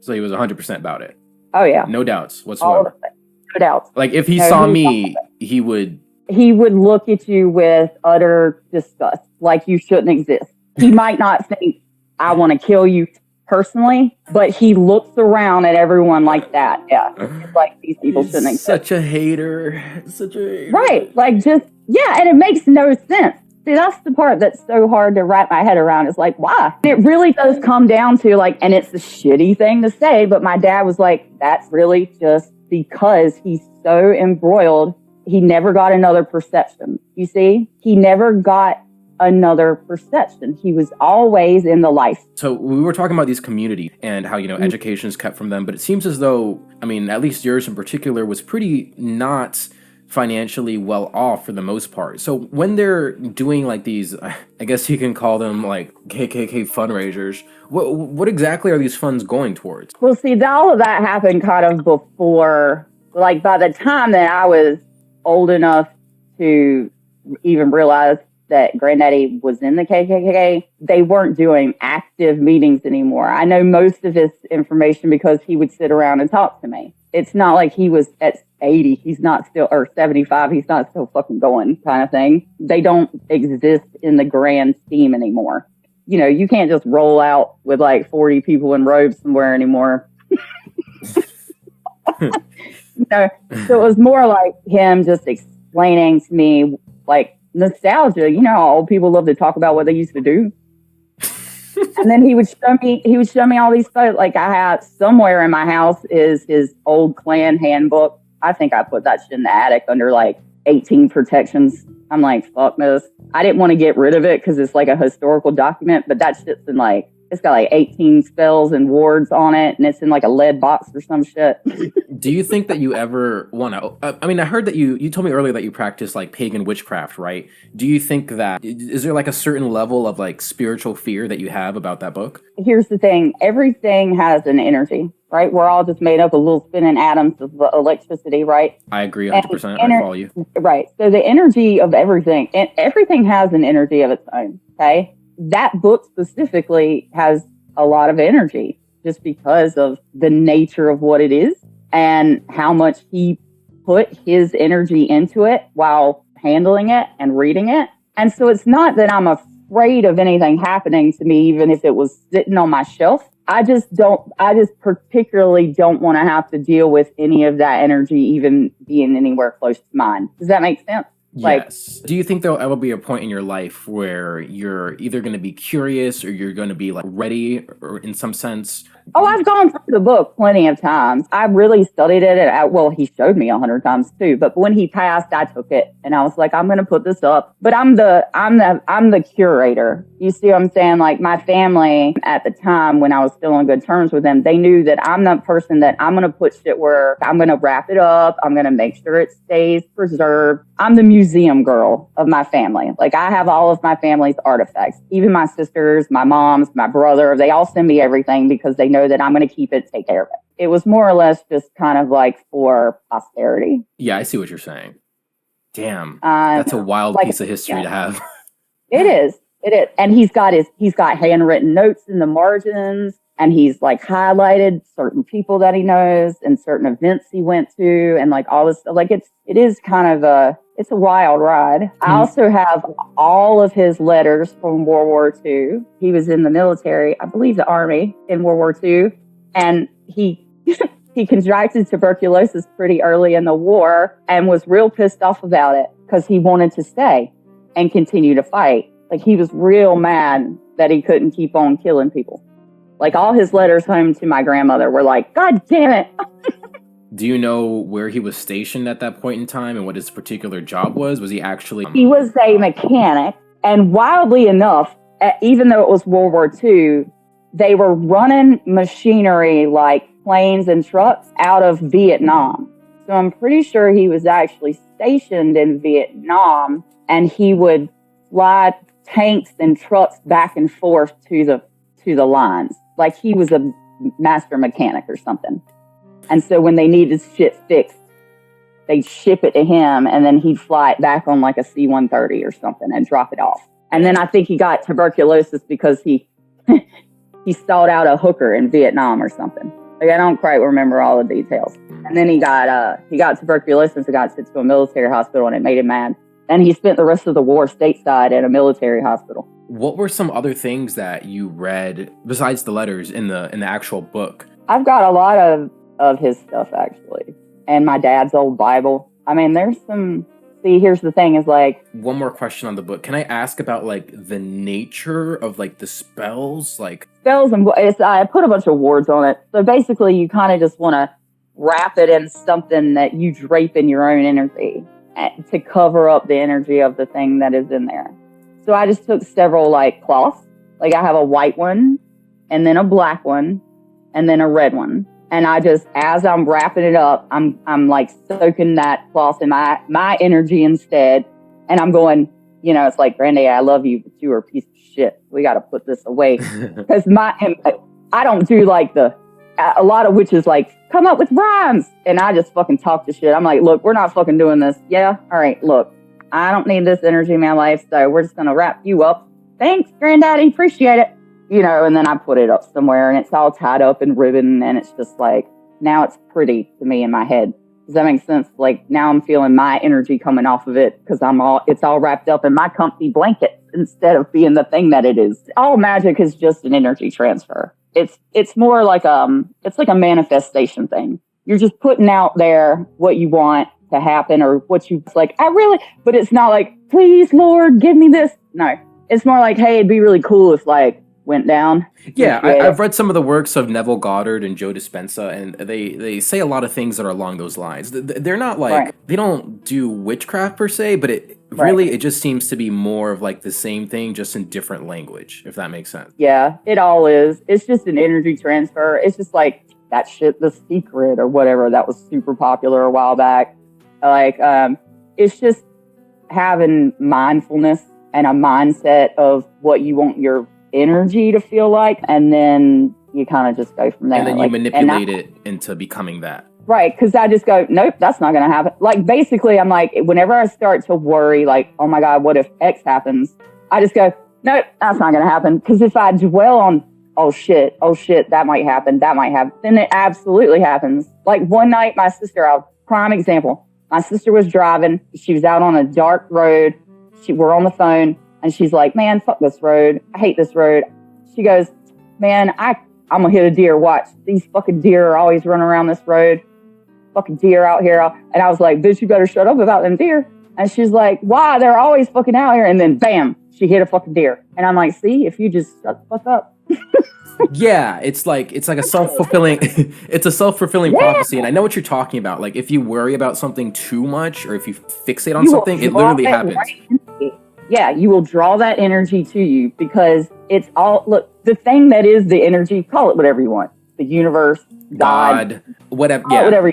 So he was 100% about it? Oh, yeah. No doubts whatsoever? No doubts. Like, if he saw me, he would... He would look at you with utter disgust, like you shouldn't exist. He might not think, I want to kill you. personally, but he looks around at everyone like that. Yeah. It's like these people He's shouldn't exist. such a hater. Such a hater. Right. Like just, yeah. And it makes no sense. See, that's the part that's so hard to wrap my head around. It's like, why? It really does come down to like, and it's a shitty thing to say, but my dad was like, that's really just because he's so embroiled. He never got another perception. You see, he never got another perception. He was always in the life. So we were talking about these communities and how, education is kept from them, but it seems as though, I mean, at least yours in particular was pretty not financially well off for the most part. So when they're doing like these, I guess you can call them like KKK fundraisers, what exactly are these funds going towards? Well, see, all of that happened kind of before, like by the time that I was old enough to even realize that Granddaddy was in the KKK, they weren't doing active meetings anymore. I know most of his information because he would sit around and talk to me. It's not like he was at 80, he's not still, or 75, he's not still fucking going kind of thing. They don't exist in the grand scheme anymore. You can't just roll out with like 40 people in robes somewhere anymore. So it was more like him just explaining to me like nostalgia. How old people love to talk about what they used to do. And then he would show me all these photos. Like I have somewhere in my house is his old Klan handbook. I think I put that shit in the attic under like 18 protections. I'm like, fuck this. I didn't want to get rid of it because it's like a historical document, but that shit's in like, it's got like 18 spells and wards on it, and it's in like a lead box or some shit. Do you think that you ever want to, I mean, I heard that you told me earlier that you practice like pagan witchcraft, right? Do you think that, is there like a certain level of like spiritual fear that you have about that book? Here's the thing. Everything has an energy, right? We're all just made up of little spinning atoms of electricity, right? I agree 100%. I follow you. Right. So the energy of everything, and everything has an energy of its own, okay? That book specifically has a lot of energy just because of the nature of what it is and how much he put his energy into it while handling it and reading it. And so it's not that I'm afraid of anything happening to me, even if it was sitting on my shelf. I just particularly don't want to have to deal with any of that energy, even being anywhere close to mine. Does that make sense? Yes. Do you think there'll ever be a point in your life where you're either going to be curious or you're going to be like ready, or in some sense? Oh, I've gone through the book plenty of times. I really studied it. And he showed me 100 times too. But when he passed, I took it and I was like, I'm going to put this up. But I'm the curator. You see what I'm saying? Like my family at the time, when I was still on good terms with them, they knew that I'm the person that I'm going to put shit where I'm going to wrap it up. I'm going to make sure it stays preserved. I'm the museum girl of my family. Like I have all of my family's artifacts, even my sisters, my mom's, my brother. They all send me everything because they know that I'm going to keep it, take care of it. It was more or less just kind of like for posterity. Yeah, I see what you're saying. Damn, that's a wild piece of history to have. It is. And he's got handwritten notes in the margins, and he's like highlighted certain people that he knows and certain events he went to, and like all this. Like it is kind of it's a wild ride. I also have all of his letters from World War II. He was in the military, I believe the Army in World War II, and he contracted tuberculosis pretty early in the war and was real pissed off about it because he wanted to stay and continue to fight. Like he was real mad that he couldn't keep on killing people. Like all his letters home to my grandmother were like, God damn it. Do you know where he was stationed at that point in time and what his particular job was? Was he actually... He was a mechanic. And wildly enough, even though it was World War II, they were running machinery like planes and trucks out of Vietnam. So I'm pretty sure he was actually stationed in Vietnam, and he would fly tanks and trucks back and forth to the lines. Like he was a master mechanic or something. And so when they needed shit fixed, they'd ship it to him, and then he'd fly it back on like a C-130 or something and drop it off. And then I think he got tuberculosis because he sought out a hooker in Vietnam or something. Like I don't quite remember all the details. And then he got tuberculosis and got sent to a military hospital, and it made him mad. And he spent the rest of the war stateside at a military hospital. What were some other things that you read besides the letters in the actual book? I've got a lot of his stuff, actually, and my dad's old Bible. I mean, there's some... See, here's the thing is like... One more question on the book. Can I ask about like the nature of like the spells? Like spells, and I put a bunch of words on it. So basically, you kind of just want to wrap it in something that you drape in your own energy to cover up the energy of the thing that is in there. So I just took several like cloths. Like I have a white one, and then a black one, and then a red one. And I just, as I'm wrapping it up, I'm like soaking that cloth in my energy instead. And I'm going, you know, it's like, Granddad, I love you, but you are a piece of shit. We got to put this away. Because I don't do like a lot of witches like, come up with rhymes. And I just fucking talk to shit. I'm like, look, we're not fucking doing this. Yeah. All right. Look, I don't need this energy in my life. So we're just going to wrap you up. Thanks, Granddaddy. Appreciate it. You know, and then I put it up somewhere and it's all tied up in ribbon and it's just like, now it's pretty to me in my head. Does that make sense? Like now I'm feeling my energy coming off of it because it's all wrapped up in my comfy blanket instead of being the thing that it is. All magic is just an energy transfer. It's more like it's like a manifestation thing. You're just putting out there what you want to happen or what you like. But it's not like, please, Lord, give me this. No, it's more like, hey, it'd be really cool if like went down. Yeah, I've read some of the works of Neville Goddard and Joe Dispenza, and they say a lot of things that are along those lines. They're not like, right. They don't do witchcraft per se, but it really, it just seems to be more of like the same thing, just in different language, if that makes sense. Yeah, it all is. It's just an energy transfer. It's just like that shit, The Secret or whatever, that was super popular a while back. Like, it's just having mindfulness and a mindset of what you want your energy to feel like, and then you kind of just go from there. And then you manipulate it into becoming that. Right, because I just go, nope, that's not going to happen. Like, basically, I'm like, whenever I start to worry, like, oh my God, what if X happens? I just go, nope, that's not going to happen. Because if I dwell on, oh shit, that might happen, then it absolutely happens. Like, one night, my sister, prime example, my sister was driving. She was out on a dark road. We're on the phone. And she's like, man, fuck this road. I hate this road. She goes, man, I'm going to hit a deer. Watch. These fucking deer are always running around this road. Fucking deer out here. And I was like, bitch, you better shut up about them deer. And she's like, why? They're always fucking out here. And then bam, she hit a fucking deer. And I'm like, see, if you just shut the fuck up. Yeah, it's like a self-fulfilling prophecy. And I know what you're talking about. Like if you worry about something too much or if you fixate on something, it literally happens. Right. Yeah, you will draw that energy to you because it's all, look, the thing that is the energy, call it whatever you want. The universe, God, whatever. Yeah. Whatever.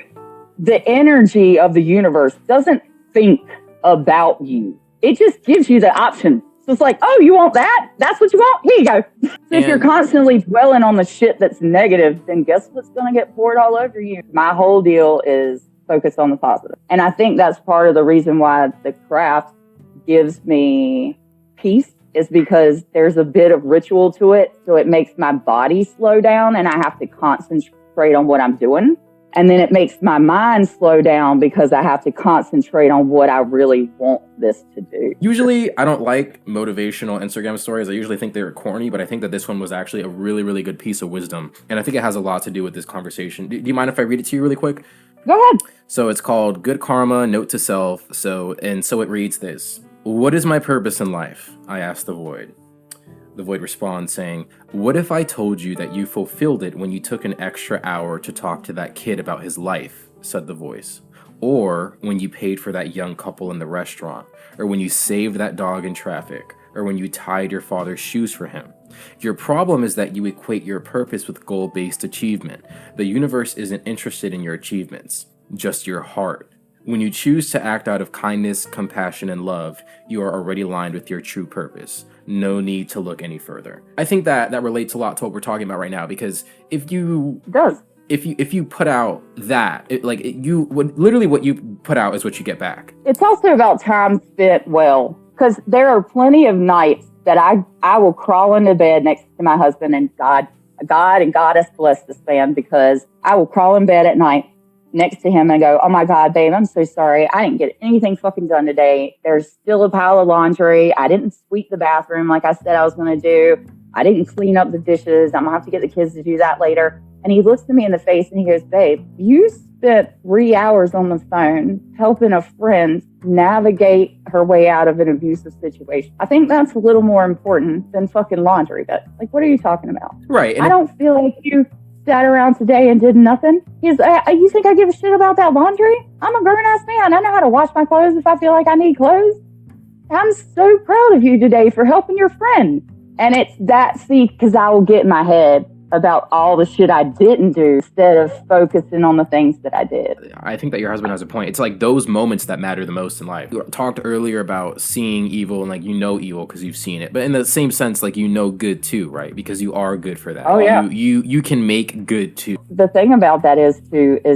The energy of the universe doesn't think about you. It just gives you the option. So it's like, oh, you want that? That's what you want? Here you go. So if you're constantly dwelling on the shit that's negative, then guess what's going to get poured all over you? My whole deal is focus on the positive. And I think that's part of the reason why the craft gives me peace is because there's a bit of ritual to it. So it makes my body slow down and I have to concentrate on what I'm doing. And then it makes my mind slow down because I have to concentrate on what I really want this to do. Usually I don't like motivational Instagram stories. I usually think they're corny, but I think that this one was actually a really, really good piece of wisdom. And I think it has a lot to do with this conversation. Do you mind if I read it to you really quick? Go ahead. So it's called Good Karma, Note to Self. So it reads this. What is my purpose in life? I asked the void. The void responds saying, what if I told you that you fulfilled it when you took an extra hour to talk to that kid about his life, said the voice. Or when you paid for that young couple in the restaurant, or when you saved that dog in traffic, or when you tied your father's shoes for him. Your problem is that you equate your purpose with goal-based achievement. The universe isn't interested in your achievements, just your heart. When you choose to act out of kindness, compassion, and love, you are already aligned with your true purpose. No need to look any further. I think that relates a lot to what we're talking about right now, because if you put out that, literally what you put out is what you get back. It's also about time spent well, because there are plenty of nights that I will crawl into bed next to my husband, and God and Goddess bless this man, because I will crawl in bed at night next to him and go, oh my God, babe, I'm so sorry. I didn't get anything fucking done today. There's still a pile of laundry. I didn't sweep the bathroom like I said I was going to do. I didn't clean up the dishes. I'm going to have to get the kids to do that later. And he looks at me in the face and he goes, babe, you spent 3 hours on the phone helping a friend navigate her way out of an abusive situation. I think that's a little more important than fucking laundry. But like, what are you talking about? Right. I don't feel like you sat around today and did nothing. You think I give a shit about that laundry? I'm a grown-ass man. I know how to wash my clothes if I feel like I need clothes. I'm so proud of you today for helping your friend. And it's that, because I will get in my head about all the shit I didn't do instead of focusing on the things that I did. I think that your husband has a point. It's like those moments that matter the most in life. You talked earlier about seeing evil and like evil because you've seen it. But in the same sense, like good too, right? Because you are good for that. Oh yeah. You can make good too. The thing about that is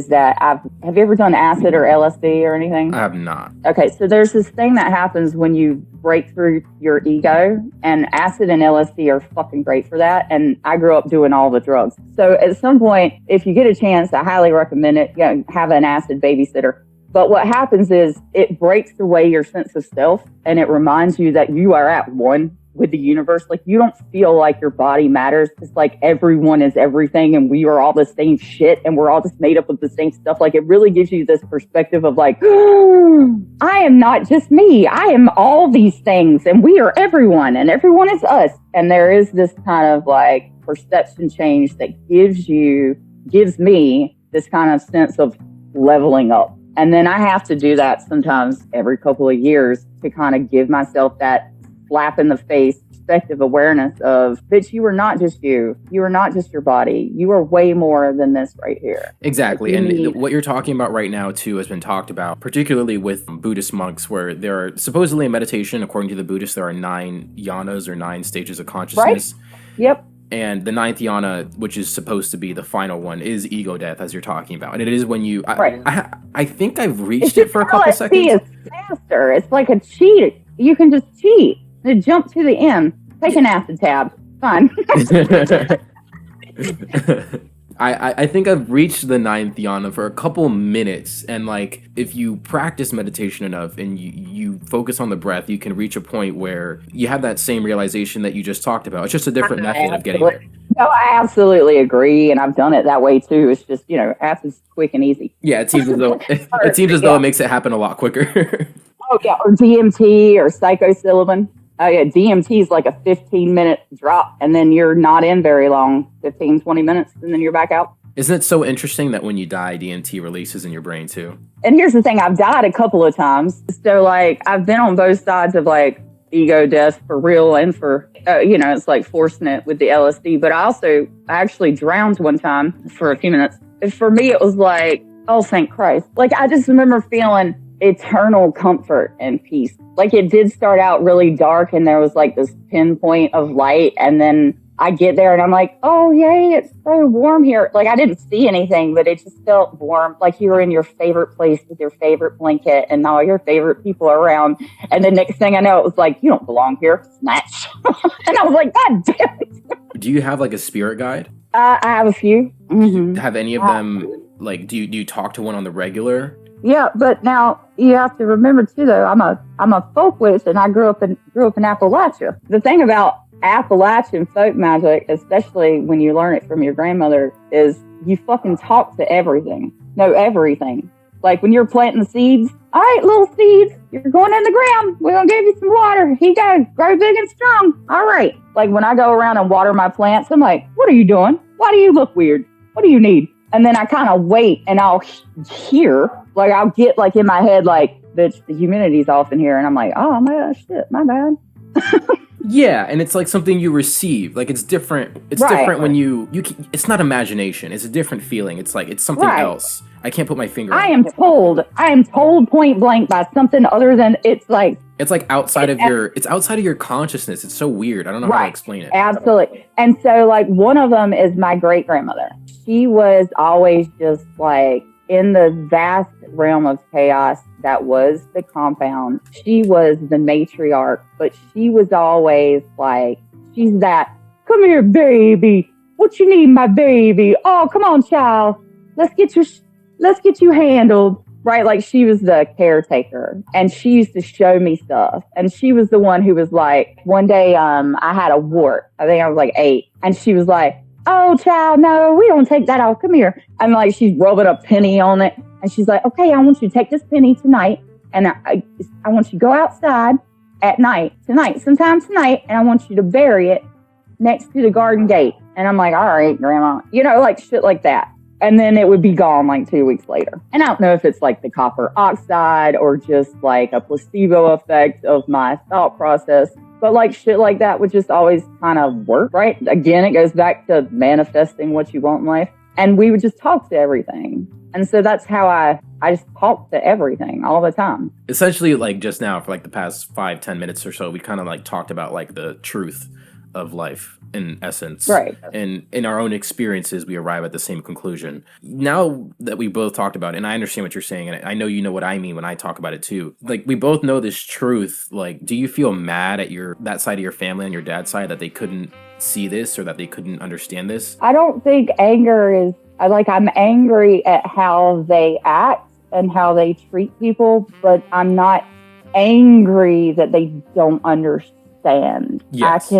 that have you ever done acid or LSD or anything? I have not. Okay, so there's this thing that happens when you break through your ego, and acid and LSD are fucking great for that. And I grew up doing all the drugs. So at some point, if you get a chance, I highly recommend it. Have an acid babysitter. But what happens is it breaks away your sense of self, and it reminds you that you are at one with the universe. Like, you don't feel like your body matters. It's like everyone is everything, and we are all the same shit, and we're all just made up of the same stuff. Like, it really gives you this perspective of like, I am not just me. I am all these things, and we are everyone, and everyone is us. And there is this kind of like perception change that gives me this kind of sense of leveling up. And then I have to do that sometimes every couple of years to kind of give myself that slap in the face perspective awareness of, bitch, you are not just you. You are not just your body. You are way more than this right here. Exactly. And what you're talking about right now, too, has been talked about, particularly with Buddhist monks, where there are supposedly in meditation, according to the Buddhists, there are 9 yanas or 9 stages of consciousness. Right? Yep. And the 9th yana, which is supposed to be the final one, is ego death, as you're talking about. And it is when you... I think I've reached it for a couple seconds. It's faster. It's like a cheat. You can just cheat. To jump to the end. Take an acid tab. Fine. I think I've reached the 9th yana for a couple minutes, and like if you practice meditation enough and you focus on the breath, you can reach a point where you have that same realization that you just talked about. It's just a different method of getting there. No, I absolutely agree, and I've done it that way too. It's just, acid's quick and easy. Yeah, it seems as though it makes it happen a lot quicker. Oh yeah, or DMT or psilocybin. Oh yeah, DMT is like a 15-minute drop, and then you're not in very long, 15, 20 minutes, and then you're back out. Isn't it so interesting that when you die, DMT releases in your brain too? And here's the thing, I've died a couple of times. So like, I've been on both sides of like ego death for real and for, it's like forcing it with the LSD. But I actually drowned one time for a few minutes. And for me, it was like, oh, thank Christ. Like, I just remember feeling eternal comfort and peace. Like, it did start out really dark and there was like this pinpoint of light, and then I get there and I'm like, oh yay, it's so warm here. Like, I didn't see anything, but it just felt warm, like you were in your favorite place with your favorite blanket and all your favorite people around. And the next thing I know, it was like, you don't belong here, snatch. And I was like, God damn it. Do you have like a spirit guide? I have a few. Mm-hmm. Have any of them, like, do you talk to one on the regular? Yeah, but now you have to remember too, though, I'm a folk witch, and I grew up in Appalachia. The thing about Appalachian folk magic, especially when you learn it from your grandmother, is you fucking talk to everything, know everything. Like when you're planting the seeds, all right, little seeds, you're going in the ground. We're gonna give you some water. Here you go, grow big and strong. All right. Like when I go around and water my plants, I'm like, what are you doing? Why do you look weird? What do you need? And then I kind of wait, and I'll hear, like, I'll get like in my head, like, bitch, the humidity's off in here, and I'm like, oh my shit, my bad. Yeah, and it's like something you receive. Like, it's different. It's different when you it's not imagination. It's a different feeling. It's like, it's something else. I can't put my finger on it. I am told point blank by something other than, it's like outside of your consciousness. It's so weird. I don't know how to explain it. Absolutely. And so like one of them is my great grandmother. She was always just like in the vast realm of chaos that was the compound. She was the matriarch, but she was always like, she's that, come here, baby. What you need, my baby? Oh, come on, child. Let's get your let's get you handled. Right, like she was the caretaker, and she used to show me stuff. And she was the one who was like, one day, I had a wart. I think I was like 8, and she was like, "Oh, child, no, we don't take that off. Come here." And like she's rubbing a penny on it, and she's like, "Okay, I want you to take this penny tonight, and I want you to go outside at night sometime tonight, and I want you to bury it next to the garden gate." And I'm like, "All right, Grandma," like shit like that. And then it would be gone like 2 weeks later. And I don't know if it's like the copper oxide or just like a placebo effect of my thought process. But like shit like that would just always kind of work, right? Again, it goes back to manifesting what you want in life. And we would just talk to everything. And so that's how I just talk to everything all the time. Essentially, like just now for like the past 5-10 minutes or so, we kind of like talked about like the truth of life in essence. Right. And in our own experiences, we arrive at the same conclusion. Now that we both talked about it, and I understand what you're saying, and I know you know what I mean when I talk about it too. Like, we both know this truth. Like, do you feel mad at that side of your family on your dad's side that they couldn't see this or that they couldn't understand this? I don't think anger is, I'm angry at how they act and how they treat people, but I'm not angry that they don't understand. Yes.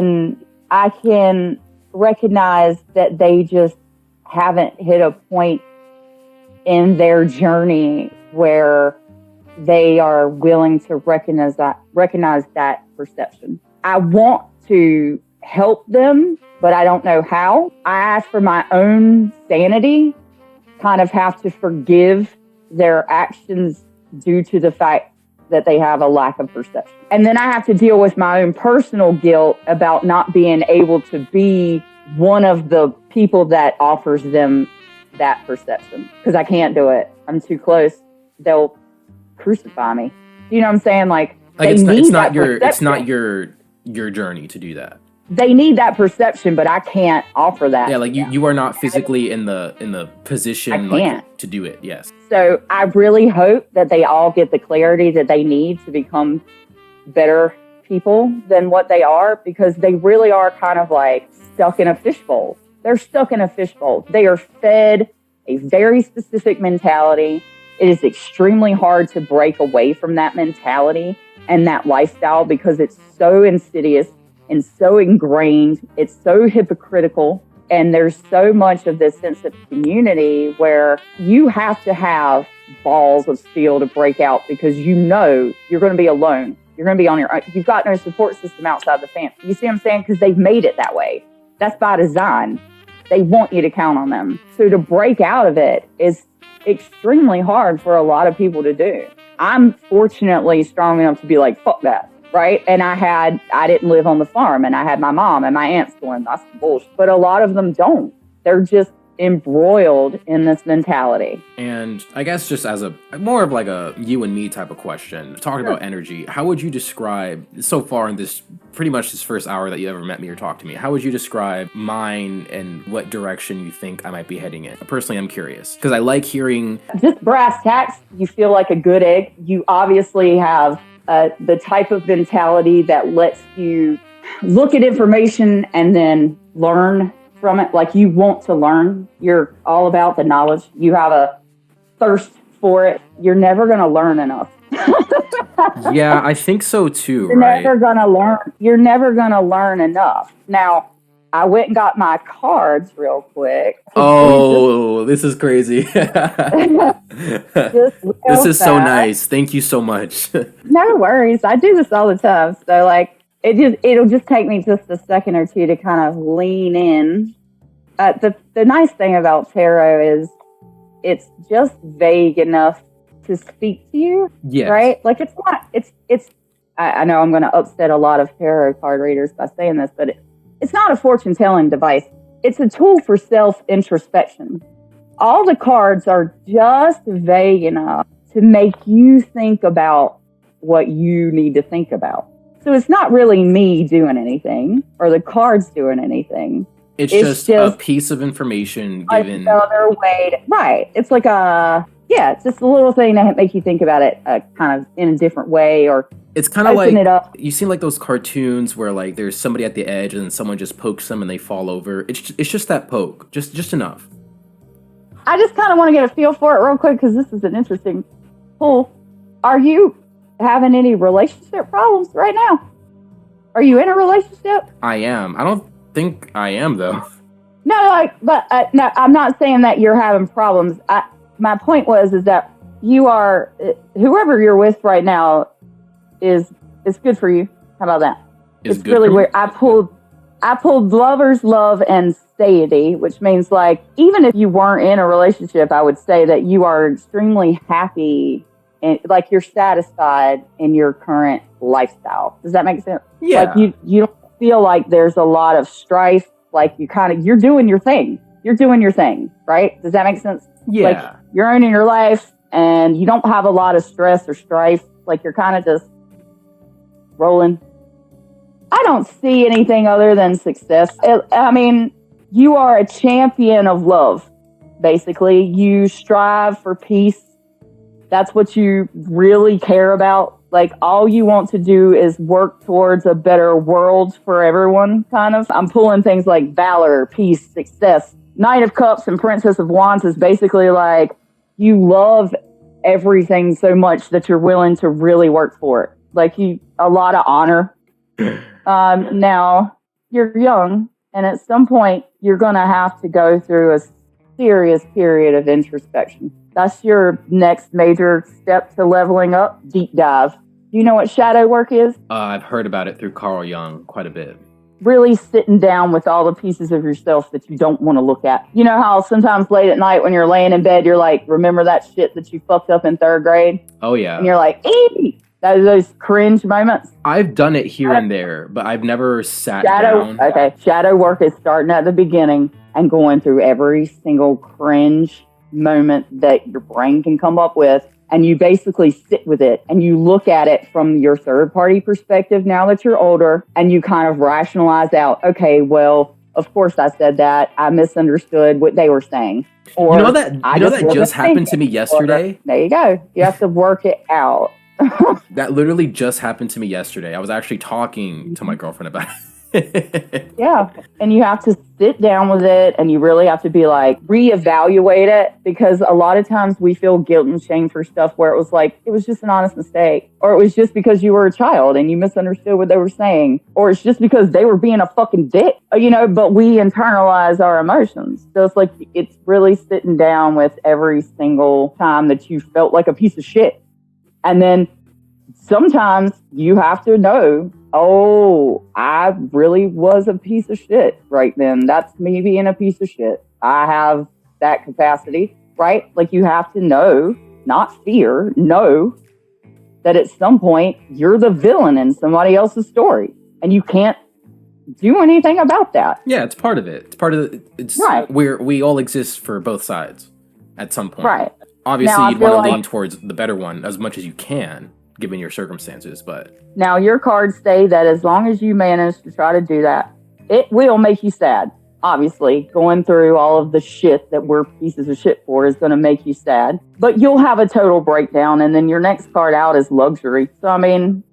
I can recognize that they just haven't hit a point in their journey where they are willing to recognize that perception. I want to help them, but I don't know how. I ask for my own sanity, kind of have to forgive their actions due to the fact that they have a lack of perception. And then I have to deal with my own personal guilt about not being able to be one of the people that offers them that perception, because I can't do it. I'm too close. They'll crucify me. You know what I'm saying? Like it's not your journey to do that. They need that perception, but I can't offer that. Yeah, like you are not physically in the position to do it. Yes. So I really hope that they all get the clarity that they need to become better people than what they are, because they really are kind of like stuck in a fishbowl. They're stuck in a fishbowl. They are fed a very specific mentality. It is extremely hard to break away from that mentality and that lifestyle because it's so insidious and so ingrained. It's so hypocritical. And there's so much of this sense of community where you have to have balls of steel to break out, because you know you're going to be alone. You're going to be on your own. You've got no support system outside the family. You see what I'm saying? Because they've made it that way. That's by design. They want you to count on them. So to break out of it is extremely hard for a lot of people to do. I'm fortunately strong enough to be like, fuck that. Right. And I didn't live on the farm, and I had my mom and my aunts going, that's bullshit. But a lot of them don't. They're just embroiled in this mentality. And I guess just as more of like a you and me type of question, talking about energy, how would you describe so far in this pretty much this first hour that you ever met me or talked to me, how would you describe mine and what direction you think I might be heading in? Personally, I'm curious because I like hearing. Just brass tacks, you feel like a good egg. You obviously have the type of mentality that lets you look at information and then learn from it. Like, you want to learn. You're all about the knowledge. You have a thirst for it. You're never going to learn enough. Yeah, I think so too. You're never going to learn. You're never going to learn enough. Now, I went and got my cards real quick. Oh, this is crazy. This is so nice. Thank you so much. No worries. I do this all the time. So like, it'll just take me just a second or two to kind of lean in. The nice thing about tarot is it's just vague enough to speak to you. Yes. Right? Like, it's not, I know I'm going to upset a lot of tarot card readers by saying this, but it's not a fortune-telling device. It's a tool for self-introspection. All the cards are just vague enough to make you think about what you need to think about. So it's not really me doing anything or the cards doing anything. It's just a piece of information given. Another way to, right. It's like it's just a little thing to make you think about it kind of in a different way, or it's kind of like, you seen like those cartoons where like there's somebody at the edge and then someone just pokes them and they fall over. It's just that poke, just enough. I just kind of want to get a feel for it real quick because this is an interesting pull. Are you having any relationship problems right now? Are you in a relationship? I am. I don't think I am though. No, no, I'm not saying that you're having problems. My point is that you are, whoever you're with right now is good for you. How about that? It's really weird. I pulled lovers, love, and satiety, which means like, even if you weren't in a relationship, I would say that you are extremely happy and like you're satisfied in your current lifestyle. Does that make sense? Yeah. Like you don't feel like there's a lot of strife. Like you're doing your thing. You're doing your thing, right? Does that make sense? Yeah. Like you're owning your life and you don't have a lot of stress or strife. Like you're kind of just rolling. I don't see anything other than success. I mean, you are a champion of love, basically. You strive for peace. That's what you really care about. Like, all you want to do is work towards a better world for everyone, kind of. I'm pulling things like valor, peace, success. Knight of Cups and Princess of Wands is basically like, you love everything so much that you're willing to really work for it. Like, a lot of honor. Now, you're young, and at some point, you're going to have to go through a serious period of introspection. That's your next major step to leveling up. Deep dive. Do you know what shadow work is? I've heard about it through Carl Jung quite a bit. Really sitting down with all the pieces of yourself that you don't want to look at. You know how sometimes late at night when you're laying in bed, you're like, remember that shit that you fucked up in 3rd grade? Oh, yeah. And you're like, eee! Those cringe moments. I've done it here and there, but I've never sat down. Okay, shadow work is starting at the beginning and going through every single cringe moment that your brain can come up with. And you basically sit with it and you look at it from your third party perspective now that you're older, and you kind of rationalize out, okay, well, of course I said that. I misunderstood what they were saying. Or that just happened to me yesterday? There you go. You have to work it out. That literally just happened to me yesterday. I was actually talking to my girlfriend about it. Yeah. And you have to sit down with it, and you really have to be like, reevaluate it, because a lot of times we feel guilt and shame for stuff where it was like, it was just an honest mistake, or it was just because you were a child and you misunderstood what they were saying, or it's just because they were being a fucking dick, but we internalize our emotions. So it's like, it's really sitting down with every single time that you felt like a piece of shit. And then sometimes you have to know, oh, I really was a piece of shit right then. That's me being a piece of shit. I have that capacity, right? Like, you have to know, not fear, know that at some point you're the villain in somebody else's story, and you can't do anything about that. Yeah, it's part of it. It's part of it's right. Where we all exist for both sides at some point. Right. Obviously, you'd want to lean towards the better one as much as you can, given your circumstances, but... Now, your cards say that as long as you manage to try to do that, it will make you sad. Obviously, going through all of the shit that we're pieces of shit for is going to make you sad. But you'll have a total breakdown, and then your next card out is luxury. So, I mean...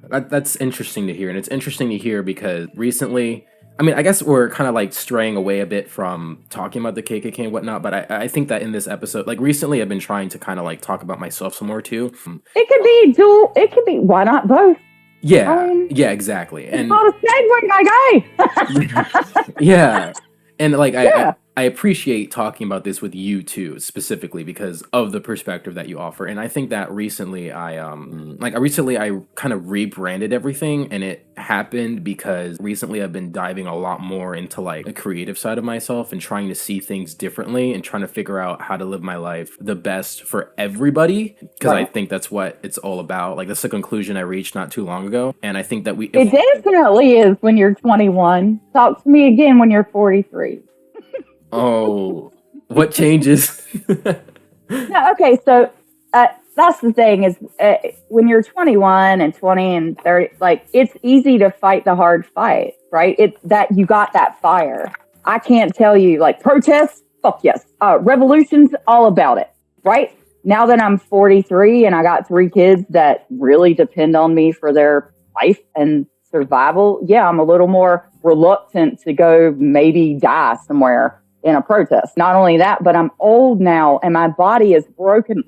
That's interesting to hear, and it's interesting to hear because recently... I mean, I guess we're kind of like straying away a bit from talking about the KKK and whatnot, but I think that in this episode, like recently I've been trying to kind of like talk about myself some more too. It could be dual, it could be, why not both? Yeah, yeah, exactly. It's not a segue, my guy! Yeah, and like I appreciate talking about this with you too, specifically because of the perspective that you offer. And I think that recently I kind of rebranded everything, and it happened because recently I've been diving a lot more into like a creative side of myself and trying to see things differently and trying to figure out how to live my life the best for everybody, because I think that's what it's all about. Like, that's the conclusion I reached not too long ago. And I think that it definitely is when you're 21. Talk to me again when you're 43. Oh, what changes? No, okay, so that's the thing is when you're 21 and 20 and 30, like, it's easy to fight the hard fight, right? It's that you got that fire. I can't tell you, like, protests, fuck yes. Revolutions, all about it, right? Now that I'm 43 and I got 3 kids that really depend on me for their life and survival, yeah, I'm a little more reluctant to go maybe die somewhere. in a protest. Not only that, but I'm old now and my body is broken.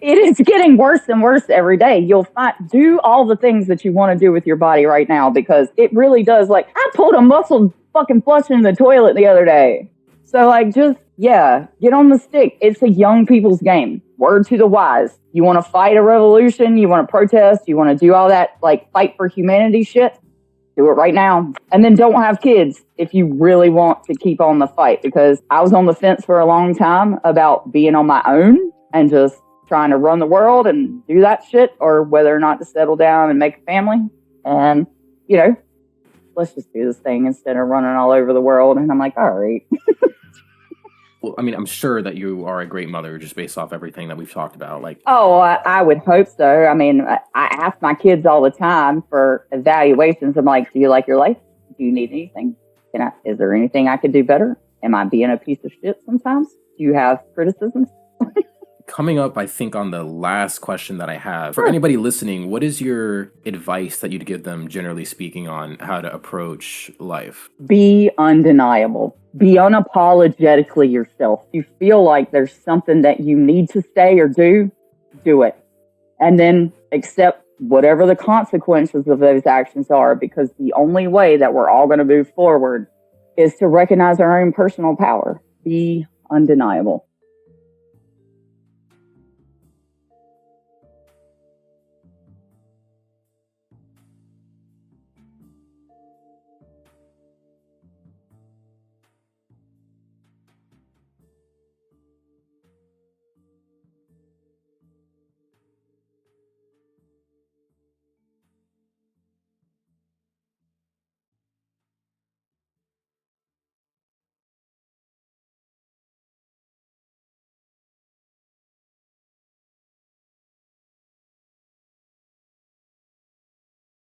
It is getting worse and worse every day. You'll do all the things that you want to do with your body right now, because it really does. Like, I pulled a muscle fucking flush in the toilet the other day. So like, just, yeah, get on the stick. It's a young people's game. Word to the wise. You want to fight a revolution? You want to protest? You want to do all that, like, fight for humanity shit? Do it right now. And then don't have kids if you really want to keep on the fight, because I was on the fence for a long time about being on my own and just trying to run the world and do that shit, or whether or not to settle down and make a family. And, you know, let's just do this thing instead of running all over the world. And I'm like, all right. Well, I mean, I'm sure that you are a great mother just based off everything that we've talked about. Like, oh, I would hope so. I mean, I ask my kids all the time for evaluations. I'm like, do you like your life? Do you need anything? Is there anything I could do better? Am I being a piece of shit sometimes? Do you have criticisms? coming up, I think, on the last question that I have. For anybody listening, what is your advice that you'd give them, generally speaking, on how to approach life? Be undeniable. Be unapologetically yourself. If you feel like there's something that you need to say or do it. And then accept whatever the consequences of those actions are, because the only way that we're all going to move forward is to recognize our own personal power. Be undeniable.